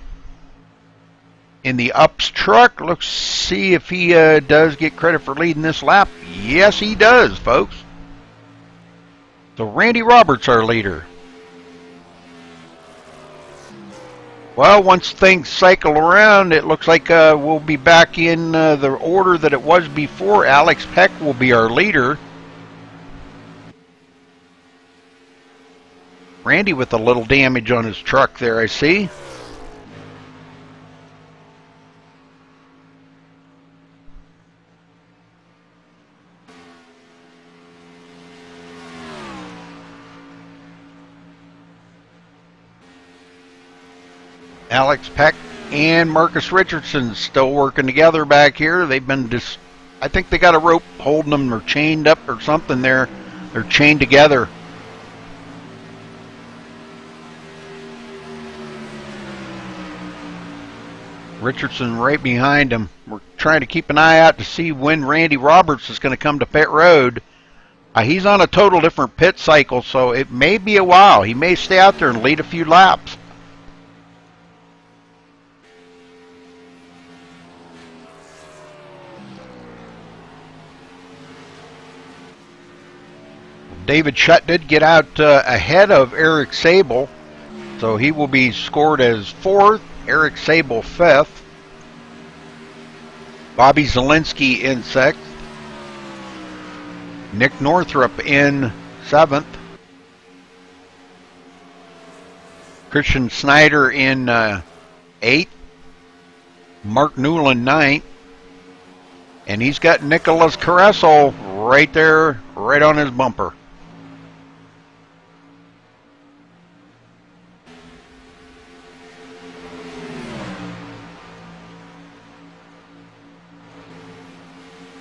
In the ups truck, let's see if he does get credit for leading this lap. Yes, he does, folks. So Randy Roberts, our leader. Well, once things cycle around, it looks like we'll be back in the order that it was before. Alex Peck will be our leader. Randy with a little damage on his truck there, I see. Alex Peck and Marcus Richardson still working together back here. They've been I think they got a rope holding them or chained up or something there. They're chained together. Richardson right behind him. We're trying to keep an eye out to see when Randy Roberts is going to come to pit road. He's on a total different pit cycle, so it may be a while. He may stay out there and lead a few laps. David Shutt did get out ahead of Eric Sable, so he will be scored as 4th, Eric Sable 5th, Bobby Zielinski in 6th, Nick Northrup in 7th, Christian Snyder in 8th, Mark Newland 9th, and he's got Nicholas Carreso right there, right on his bumper.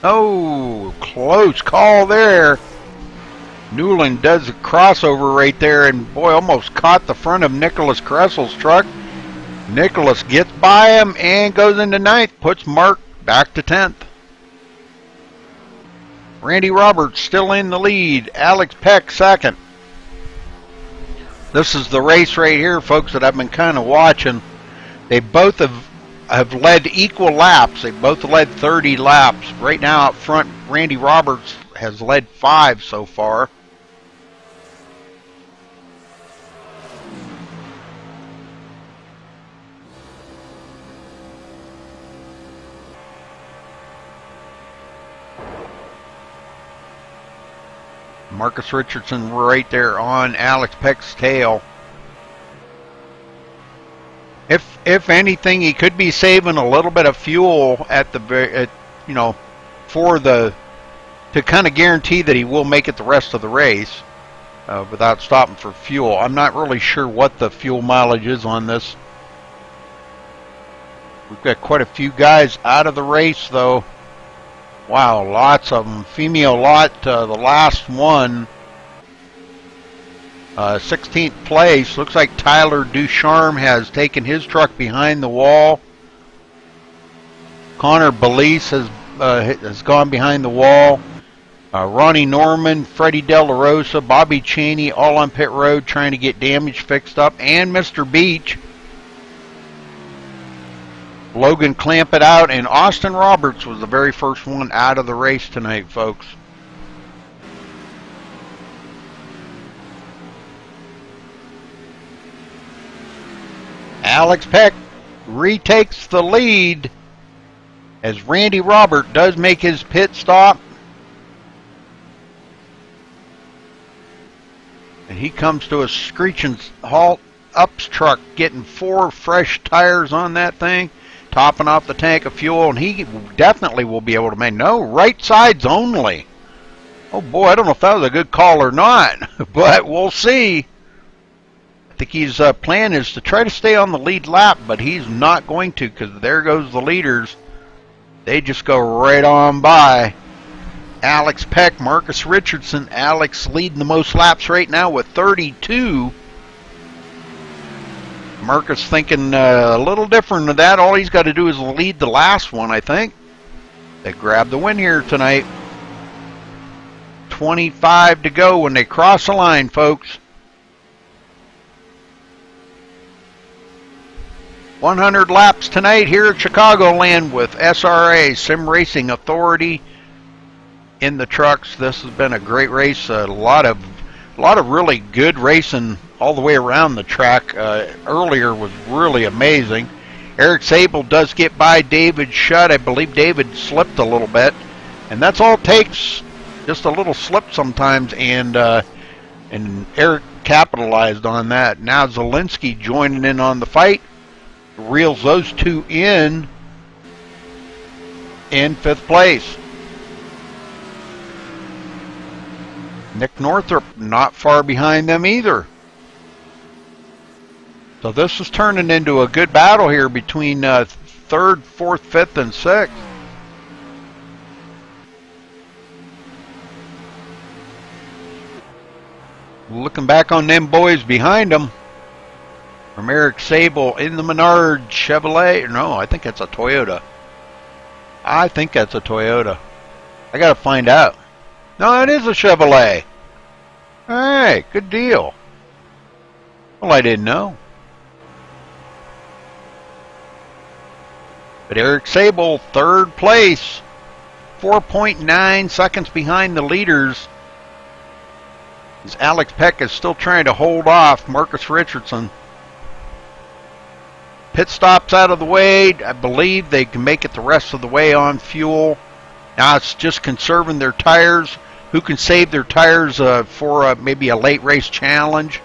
Oh, close call there. Newland does a crossover right there, and boy, almost caught the front of Nicholas Cressel's truck. Nicholas gets by him and goes into 9th, puts Mark back to 10th. Randy Roberts still in the lead. Alex Peck 2nd. This is the race right here, folks, that I've been kind of watching. They both have led equal laps. They both led 30 laps. Right now up front, Randy Roberts has led 5 so far. Marcus Richardson right there on Alex Peck's tail. If anything, he could be saving a little bit of fuel at the to kind of guarantee that he will make it the rest of the race. without stopping for fuel. I'm not really sure what the fuel mileage is on this. We've got quite a few guys out of the race, though. Wow, lots of them. Female lot, the last one, 16th place. Looks like Tyler Ducharme has taken his truck behind the wall. Connor Belize has gone behind the wall. Ronnie Norman, Freddie De La Rosa, Bobby Cheney, all on pit road trying to get damage fixed up, and Mr. Beach. Logan Clamp it out, and Austin Roberts was the very first one out of the race tonight, folks. Alex Peck retakes the lead as Randy Robert does make his pit stop. And he comes to a screeching halt. Up's truck getting 4 fresh tires on that thing, topping off the tank of fuel, and he definitely will be able to make no right sides only. Oh boy, I don't know if that was a good call or not, but we'll see. I think his plan is to try to stay on the lead lap, but he's not going to, because there goes the leaders. They just go right on by. Alex Peck, Marcus Richardson. Alex leading the most laps right now with 32. Marcus thinking a little different than that. All he's got to do is lead the last one, I think. They grab the win here tonight. 25 to go when they cross the line, folks. 100 laps tonight here at Chicagoland with SRA, Sim Racing Authority, in the trucks. This has been a great race. A lot of really good racing all the way around the track. Earlier was really amazing. Eric Sable does get by David Shutt. I believe David slipped a little bit, and that's all it takes, just a little slip sometimes, and Eric capitalized on that. Now Zielinski joining in on the fight, reels those two in 5th place. Nick Northrup not far behind them either. So this is turning into a good battle here between 3rd, 4th, 5th, and 6th. Looking back on them boys behind them. From Eric Sable in the Menard Chevrolet. No, I think that's a Toyota. I think that's a Toyota. I got to find out. No, it is a Chevrolet. Alright, good deal. Well, I didn't know. But Eric Sable, 3rd place. 4.9 seconds behind the leaders. As Alex Peck is still trying to hold off Marcus Richardson. Pit stops out of the way. I believe they can make it the rest of the way on fuel. Now it's just conserving their tires. Who can save their tires for maybe a late race challenge?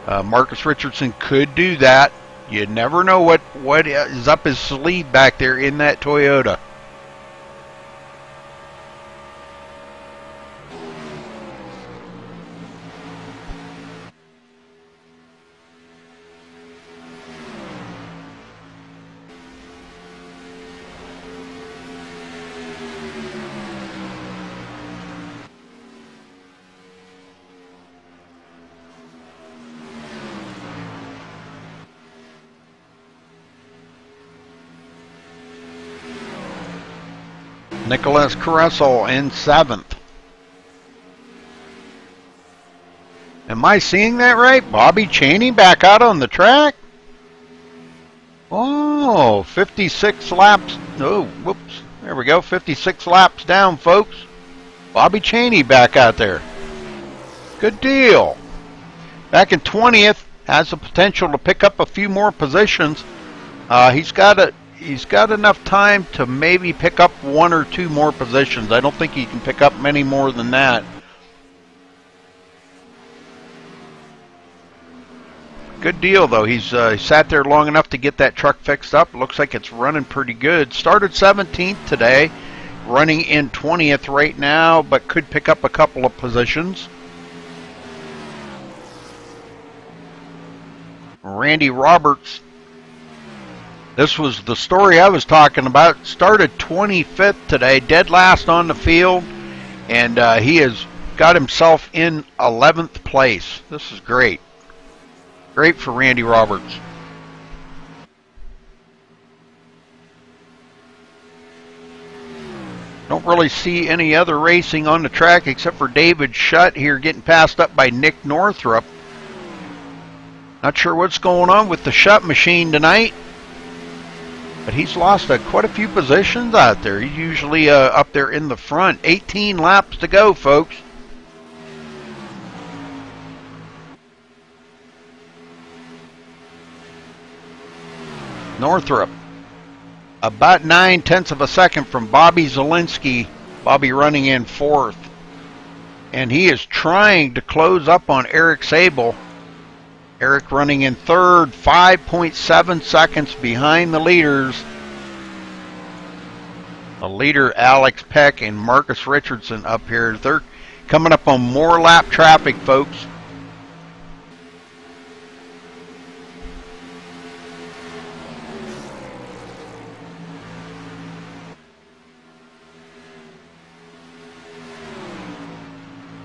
Marcus Richardson could do that. You never know what is up his sleeve back there in that Toyota. Nicholas Caressel in 7th. Am I seeing that right? Bobby Cheney back out on the track? Oh, 56 laps. Oh, whoops. There we go. 56 laps down, folks. Bobby Cheney back out there. Good deal. Back in 20th. Has the potential to pick up a few more positions. He's got enough time to maybe pick up 1 or 2 more positions. I don't think he can pick up many more than that. Good deal, though. He's sat there long enough to get that truck fixed up. Looks like it's running pretty good. Started 17th today, running in 20th right now, but could pick up a couple of positions. Randy Roberts. This was the story I was talking about. Started 25th today, dead last on the field, and he has got himself in 11th place. This is great. Great for Randy Roberts. Don't really see any other racing on the track except for David Shutt here getting passed up by Nick Northrup. Not sure what's going on with the Shutt machine tonight, but he's lost quite a few positions out there. He's usually up there in the front. 18 laps to go, folks. Northrup, about 9/10 of a second from Bobby Zielinski. Bobby running in 4th. And he is trying to close up on Eric Sable. Eric running in 3rd, 5.7 seconds behind the leaders. The leader, Alex Peck and Marcus Richardson up here. They're coming up on more lap traffic, folks.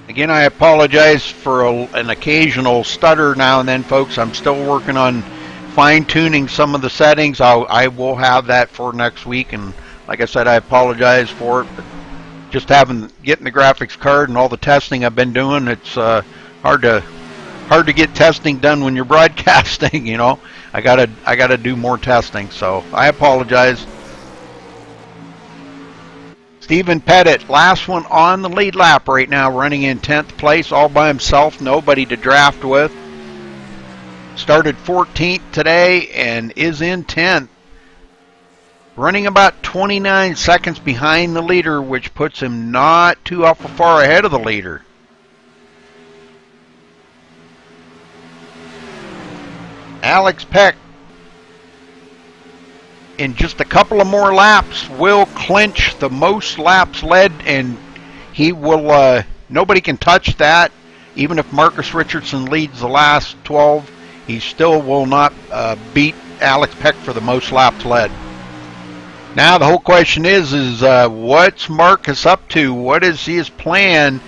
Again, I apologize for an occasional stutter now and then, folks. I'm still working on fine-tuning some of the settings. I will have that for next week, and like I said, I apologize for it. But just getting the graphics card and all the testing I've been doing, it's hard to get testing done when you're broadcasting. You know, I gotta do more testing, so I apologize. Stephen Pettit, last one on the lead lap right now, running in 10th place all by himself, nobody to draft with. Started 14th today and is in 10th. Running about 29 seconds behind the leader, which puts him not too awful far ahead of the leader. Alex Peck, in just a couple of more laps, will clinch the most laps led, and he will, nobody can touch that. Even if Marcus Richardson leads the last 12, he still will not beat Alex Peck for the most laps led. Now the whole question is what's Marcus up to? What is his plan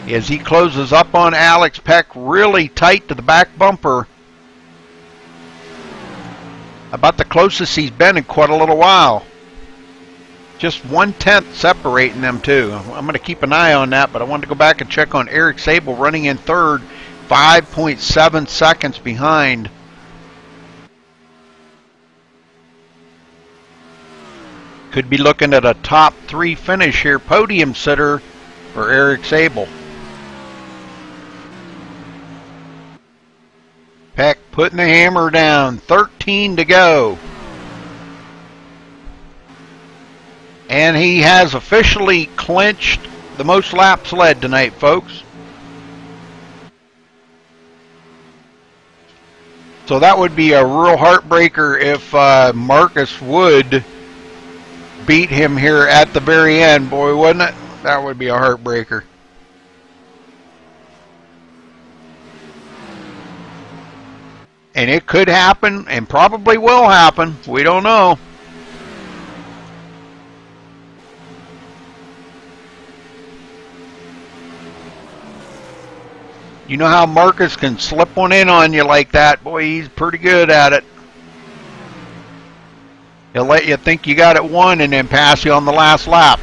as he closes up on Alex Peck really tight to the back bumper? About the closest he's been in quite a little while. Just 1/10 separating them two. I'm going to keep an eye on that, but I wanted to go back and check on Eric Sable running in 3rd, 5.7 seconds behind. Could be looking at a top 3 finish here, podium sitter for Eric Sable. Peck putting the hammer down, 13 to go. And he has officially clinched the most laps led tonight, folks. So that would be a real heartbreaker if Marcus would beat him here at the very end. Boy, wouldn't it? That would be a heartbreaker. And it could happen, and probably will happen. We don't know. You know how Marcus can slip one in on you like that? Boy, he's pretty good at it. He'll let you think you got it won and then pass you on the last lap.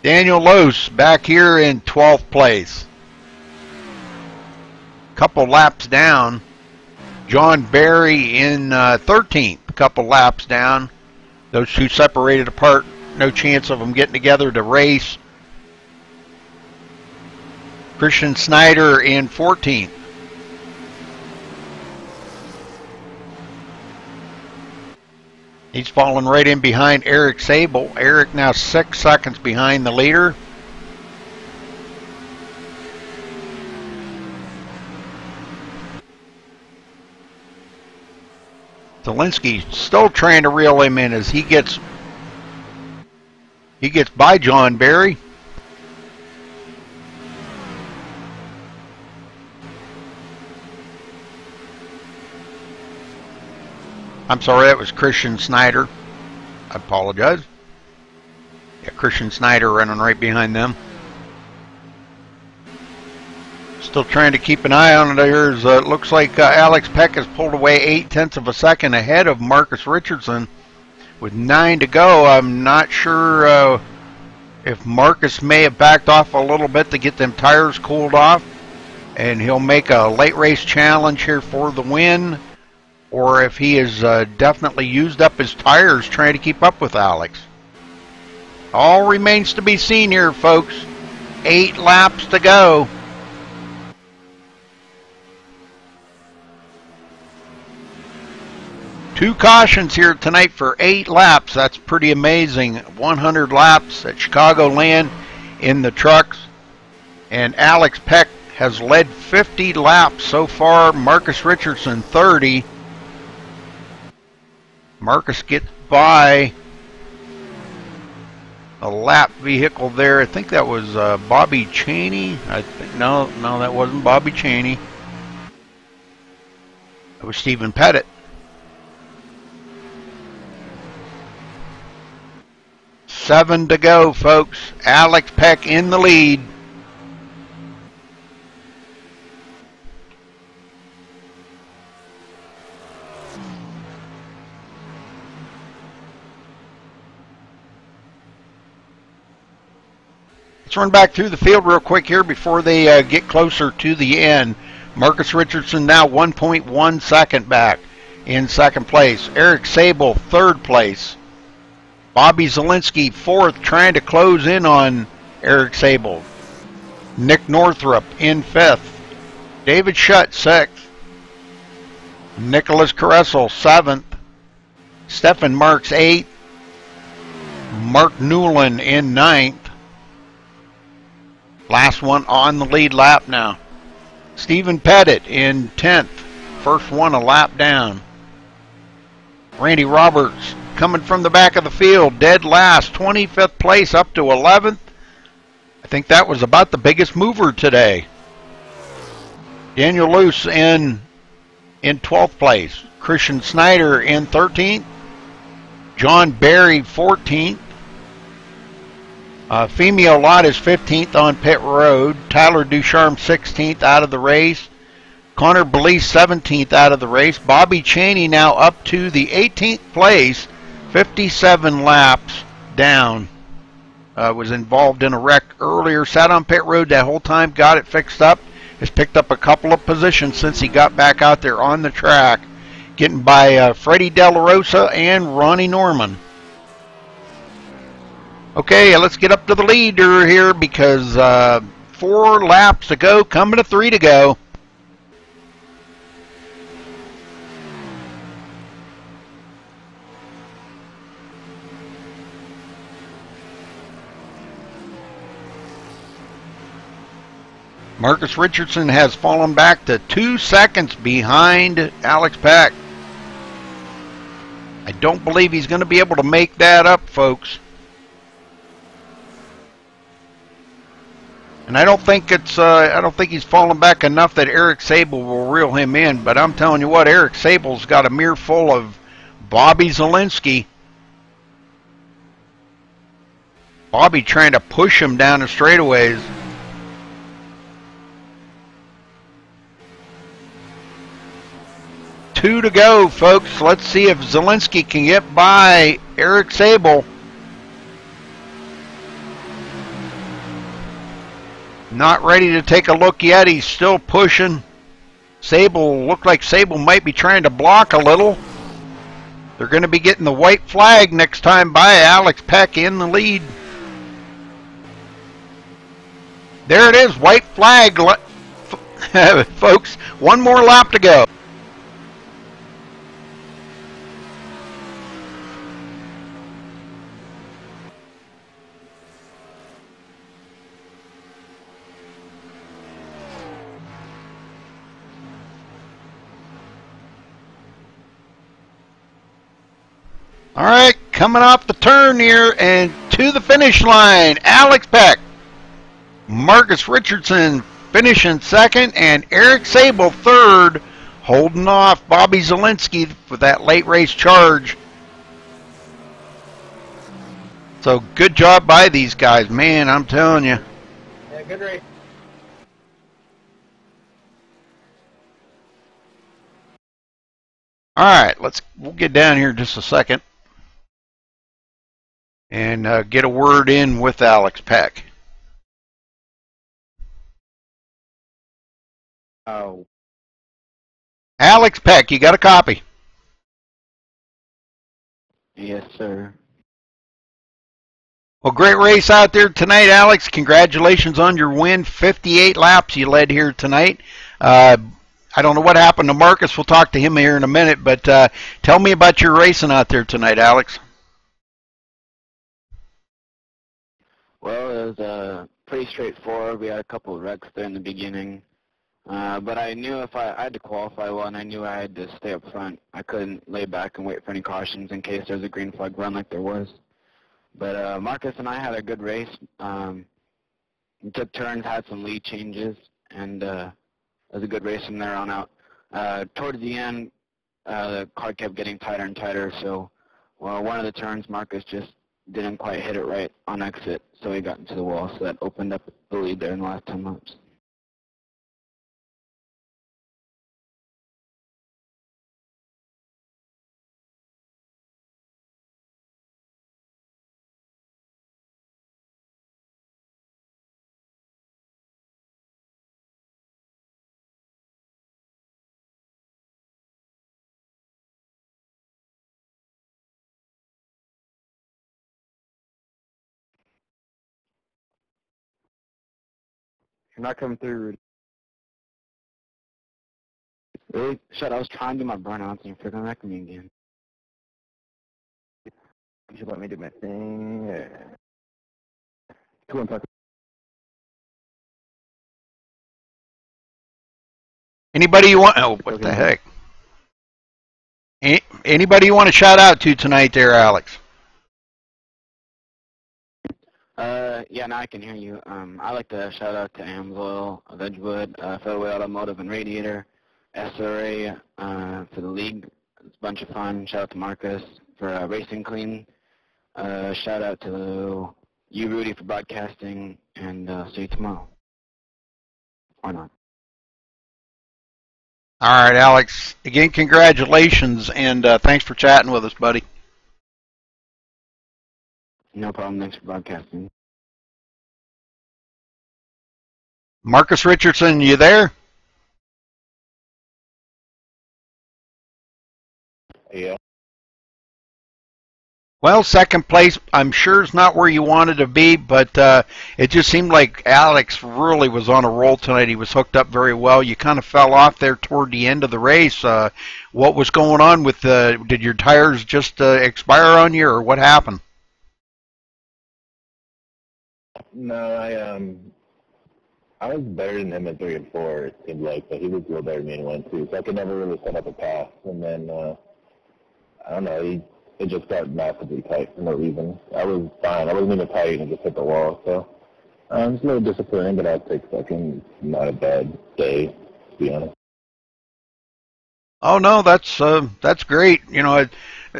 Daniel Lose back here in 12th place. Couple laps down. John Barry in 13th, a couple laps down. Those two separated apart. No chance of them getting together to race. Christian Snyder in 14th. He's falling right in behind Eric Sable. Eric now 6 seconds behind the leader. Zielinski still trying to reel him in as he gets by John Barry. I'm sorry, that was Christian Snyder. I apologize. Yeah, Christian Snyder running right behind them. Still trying to keep an eye on it. There's it looks like Alex Peck has pulled away 0.8 of a second ahead of Marcus Richardson with 9 to go. I'm not sure if Marcus may have backed off a little bit to get them tires cooled off, and he'll make a late race challenge here for the win, or if he has definitely used up his tires trying to keep up with Alex. All remains to be seen here, folks. 8 laps to go. Two cautions here tonight for 8 laps. That's pretty amazing. 100 laps at Chicagoland in the trucks. And Alex Peck has led 50 laps so far. Marcus Richardson 30. Marcus gets by a lap vehicle there. I think that was Bobby Cheney. No, that wasn't Bobby Cheney. That was Stephen Pettit. 7 to go, folks. Alex Peck in the lead. Let's run back through the field real quick here before they get closer to the end. Marcus Richardson now 1.1 second back in second place. Eric Sable, third place. Bobby Zielinski, fourth, trying to close in on Eric Sable. Nick Northrup in fifth. David Schutt, sixth. Nicholas Caressel, seventh. Stefan Marks, eighth. Mark Newland in ninth. Last one on the lead lap now. Stephen Pettit in 10th. First one a lap down. Randy Roberts coming from the back of the field, dead last, 25th place up to 11th. I think that was about the biggest mover today. Daniel Luce in 12th place. Christian Snyder in 13th. John Barry 14th. Femi Olot is 15th on pit road. Tyler Ducharme 16th out of the race. Connor Belize 17th out of the race. Bobby Cheney now up to the 18th place. 57 laps down. Was involved in a wreck earlier. Sat on pit road that whole time. Got it fixed up. Has picked up a couple of positions since he got back out there on the track. Getting by Freddie De La Rosa and Ronnie Norman. Okay, let's get up to the leader here because 4 laps to go. Coming to 3 to go. Marcus Richardson has fallen back to 2 seconds behind Alex Peck. I don't believe he's going to be able to make that up, folks. And I don't think he's fallen back enough that Eric Sable will reel him in. But I'm telling you what, Eric Sable's got a mirror full of Bobby Zielinski. Bobby trying to push him down the straightaways. Two to go, folks. Let's see if Zielinski can get by Eric Sable. Not ready to take a look yet. He's still pushing. Sable, looked like Sable might be trying to block a little. They're going to be getting the white flag next time by. Alex Peck in the lead. There it is, white flag. Folks, one more lap to go. All right, coming off the turn here and to the finish line, Alex Peck. Marcus Richardson finishing second and Eric Sable third holding off Bobby Zielinski with that late race charge. So good job by these guys, man, I'm telling you. Yeah, good race. All right, we'll get down here in just a second and get a word in with Alex Peck. Oh. Alex Peck, you got a copy? Yes, sir. Well, great race out there tonight, Alex. Congratulations on your win. 58 laps you led here tonight. I don't know what happened to Marcus. We'll talk to him here in a minute, but tell me about your racing out there tonight, Alex. Well, it was pretty straightforward. We had a couple of wrecks there in the beginning. But I knew if I had to qualify well, and I knew I had to stay up front. I couldn't lay back and wait for any cautions in case there was a green flag run like there was. But Marcus and I had a good race. We took turns, had some lead changes, and it was a good race from there on out. Towards the end, the car kept getting tighter and tighter, so one of the turns, Marcus just didn't quite hit it right on exit, so he got into the wall, so that opened up the lead there in the last 10 laps. You're not coming through, Rudy. Really? Shit, I was trying to do my burnouts and you're freaking wrecking me again. You should let me do my thing. Yeah. Come on, talk. Anybody you want? Oh, what the heck? Anybody you want to shout out to tonight there, Alex? Yeah, now I can hear you. I like to shout out to Amsoil of Edgewood, Federal Automotive and Radiator, SRA for the league. It's a bunch of fun. Shout out to Marcus for racing clean. Shout out to you, Rudy, for broadcasting, and see you tomorrow. Or not. All right, Alex. Again, congratulations, and thanks for chatting with us, buddy. No problem. Thanks for broadcasting. Marcus Richardson, you there? Yeah. Well, second place, I'm sure is not where you wanted to be, but it just seemed like Alex really was on a roll tonight. He was hooked up very well. You kind of fell off there toward the end of the race. What was going on with did your tires just expire on you, or what happened? No, I was better than him at 3 and 4, it seemed like, but he was a little better than me in 1 2, so I could never really set up a pass. And then, I don't know, it just got massively tight for no reason. I was fine. I wasn't even tight and just hit the wall, so it's a little disappointing, but I'll take second. Not a bad day, to be honest. Oh no, that's great. You know,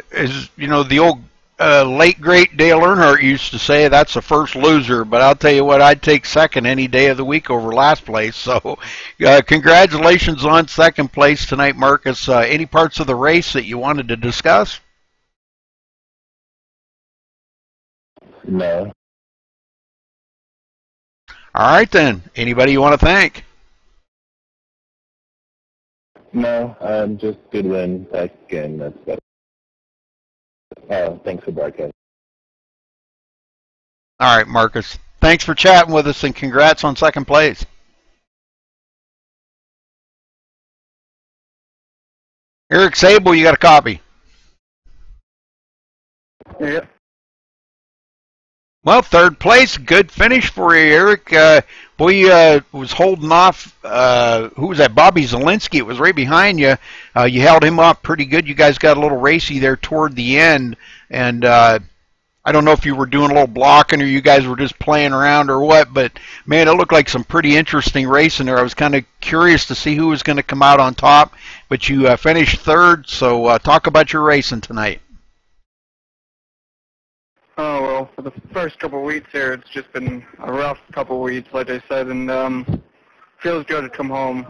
the old late great Dale Earnhardt used to say that's the first loser, but I'll tell you what, I'd take second any day of the week over last place. So congratulations on second place tonight, Marcus. Any parts of the race that you wanted to discuss? No. All right then. Anybody you want to thank? No, just good win, Tech, and that's better. Thanks for broadcasting. All right, Marcus. Thanks for chatting with us, and congrats on second place. Eric Sable, you got a copy? Yep. Well, third place, good finish for you, Eric. Was holding off, who was that, Bobby Zielinski. It was right behind you. You held him off pretty good. You guys got a little racy there toward the end, and I don't know if you were doing a little blocking or you guys were just playing around or what, but man, it looked like some pretty interesting racing there. I was kind of curious to see who was going to come out on top, but you finished third, so talk about your racing tonight. Oh, well, for the first couple of weeks here, it's just been a rough couple of weeks, like I said, and feels good to come home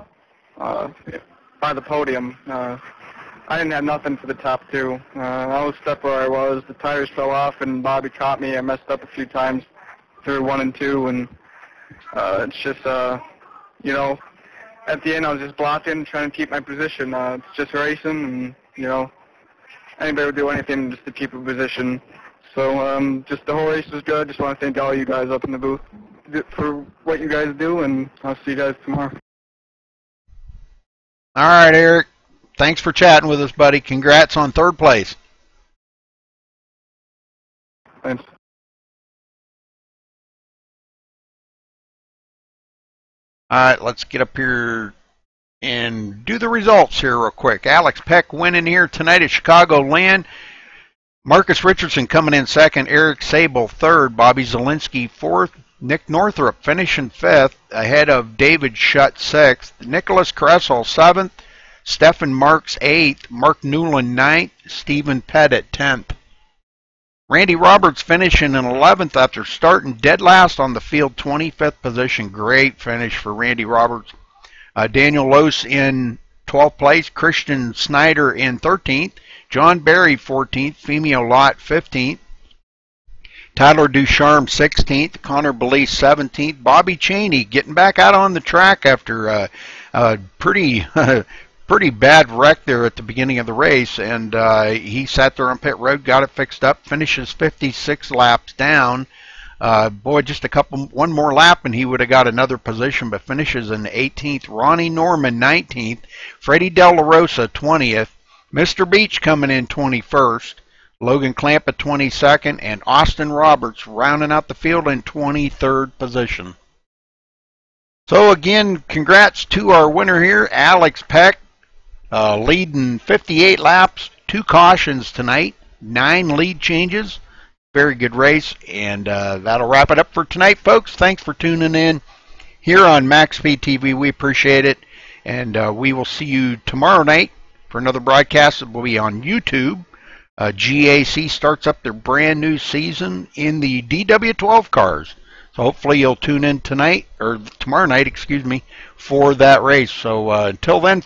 by the podium. I didn't have nothing for the top two. I was stuck where I was. The tires fell off, and Bobby caught me. I messed up a few times through 1 and 2, and it's just, you know, at the end I was just blocking, trying to keep my position. It's just racing, and, you know, anybody would do anything just to keep a position. So just the whole race was good. Just want to thank all you guys up in the booth for what you guys do, and I'll see you guys tomorrow. All right, Eric. Thanks for chatting with us, buddy. Congrats on third place. Thanks. All right, let's get up here and do the results here real quick. Alex Peck winning here tonight at Chicagoland. Marcus Richardson coming in second. Eric Sable third. Bobby Zielinski fourth. Nick Northrup finishing fifth ahead of David Shutt sixth. Nicholas Kressel seventh. Stephen Marks 8th, Mark Newland 9th, Stephen Pettit 10th. Randy Roberts finishing in 11th after starting dead last on the field, 25th position. Great finish for Randy Roberts. Daniel Lose in 12th place, Christian Snyder in 13th, John Berry 14th, Femio Lott 15th, Tyler Ducharme 16th, Connor Belize 17th, Bobby Cheney getting back out on the track after a pretty bad wreck there at the beginning of the race, and he sat there on pit road, got it fixed up, finishes 56 laps down. Boy, just one more lap and he would have got another position, but finishes in 18th. Ronnie Norman 19th, Freddie Del La Rosa 20th, Mr. Beach coming in 21st, Logan Clamp at 22nd, and Austin Roberts rounding out the field in 23rd position. So again, congrats to our winner here, Alex Peck. Leading 58 laps, 2 cautions tonight, 9 lead changes. Very good race, and that'll wrap it up for tonight, folks. Thanks for tuning in here on MaxSpeedTV. We appreciate it, and we will see you tomorrow night for another broadcast that will be on YouTube. GAC starts up their brand new season in the DW12 cars. So hopefully you'll tune in tonight, or tomorrow night, excuse me, for that race. So until then,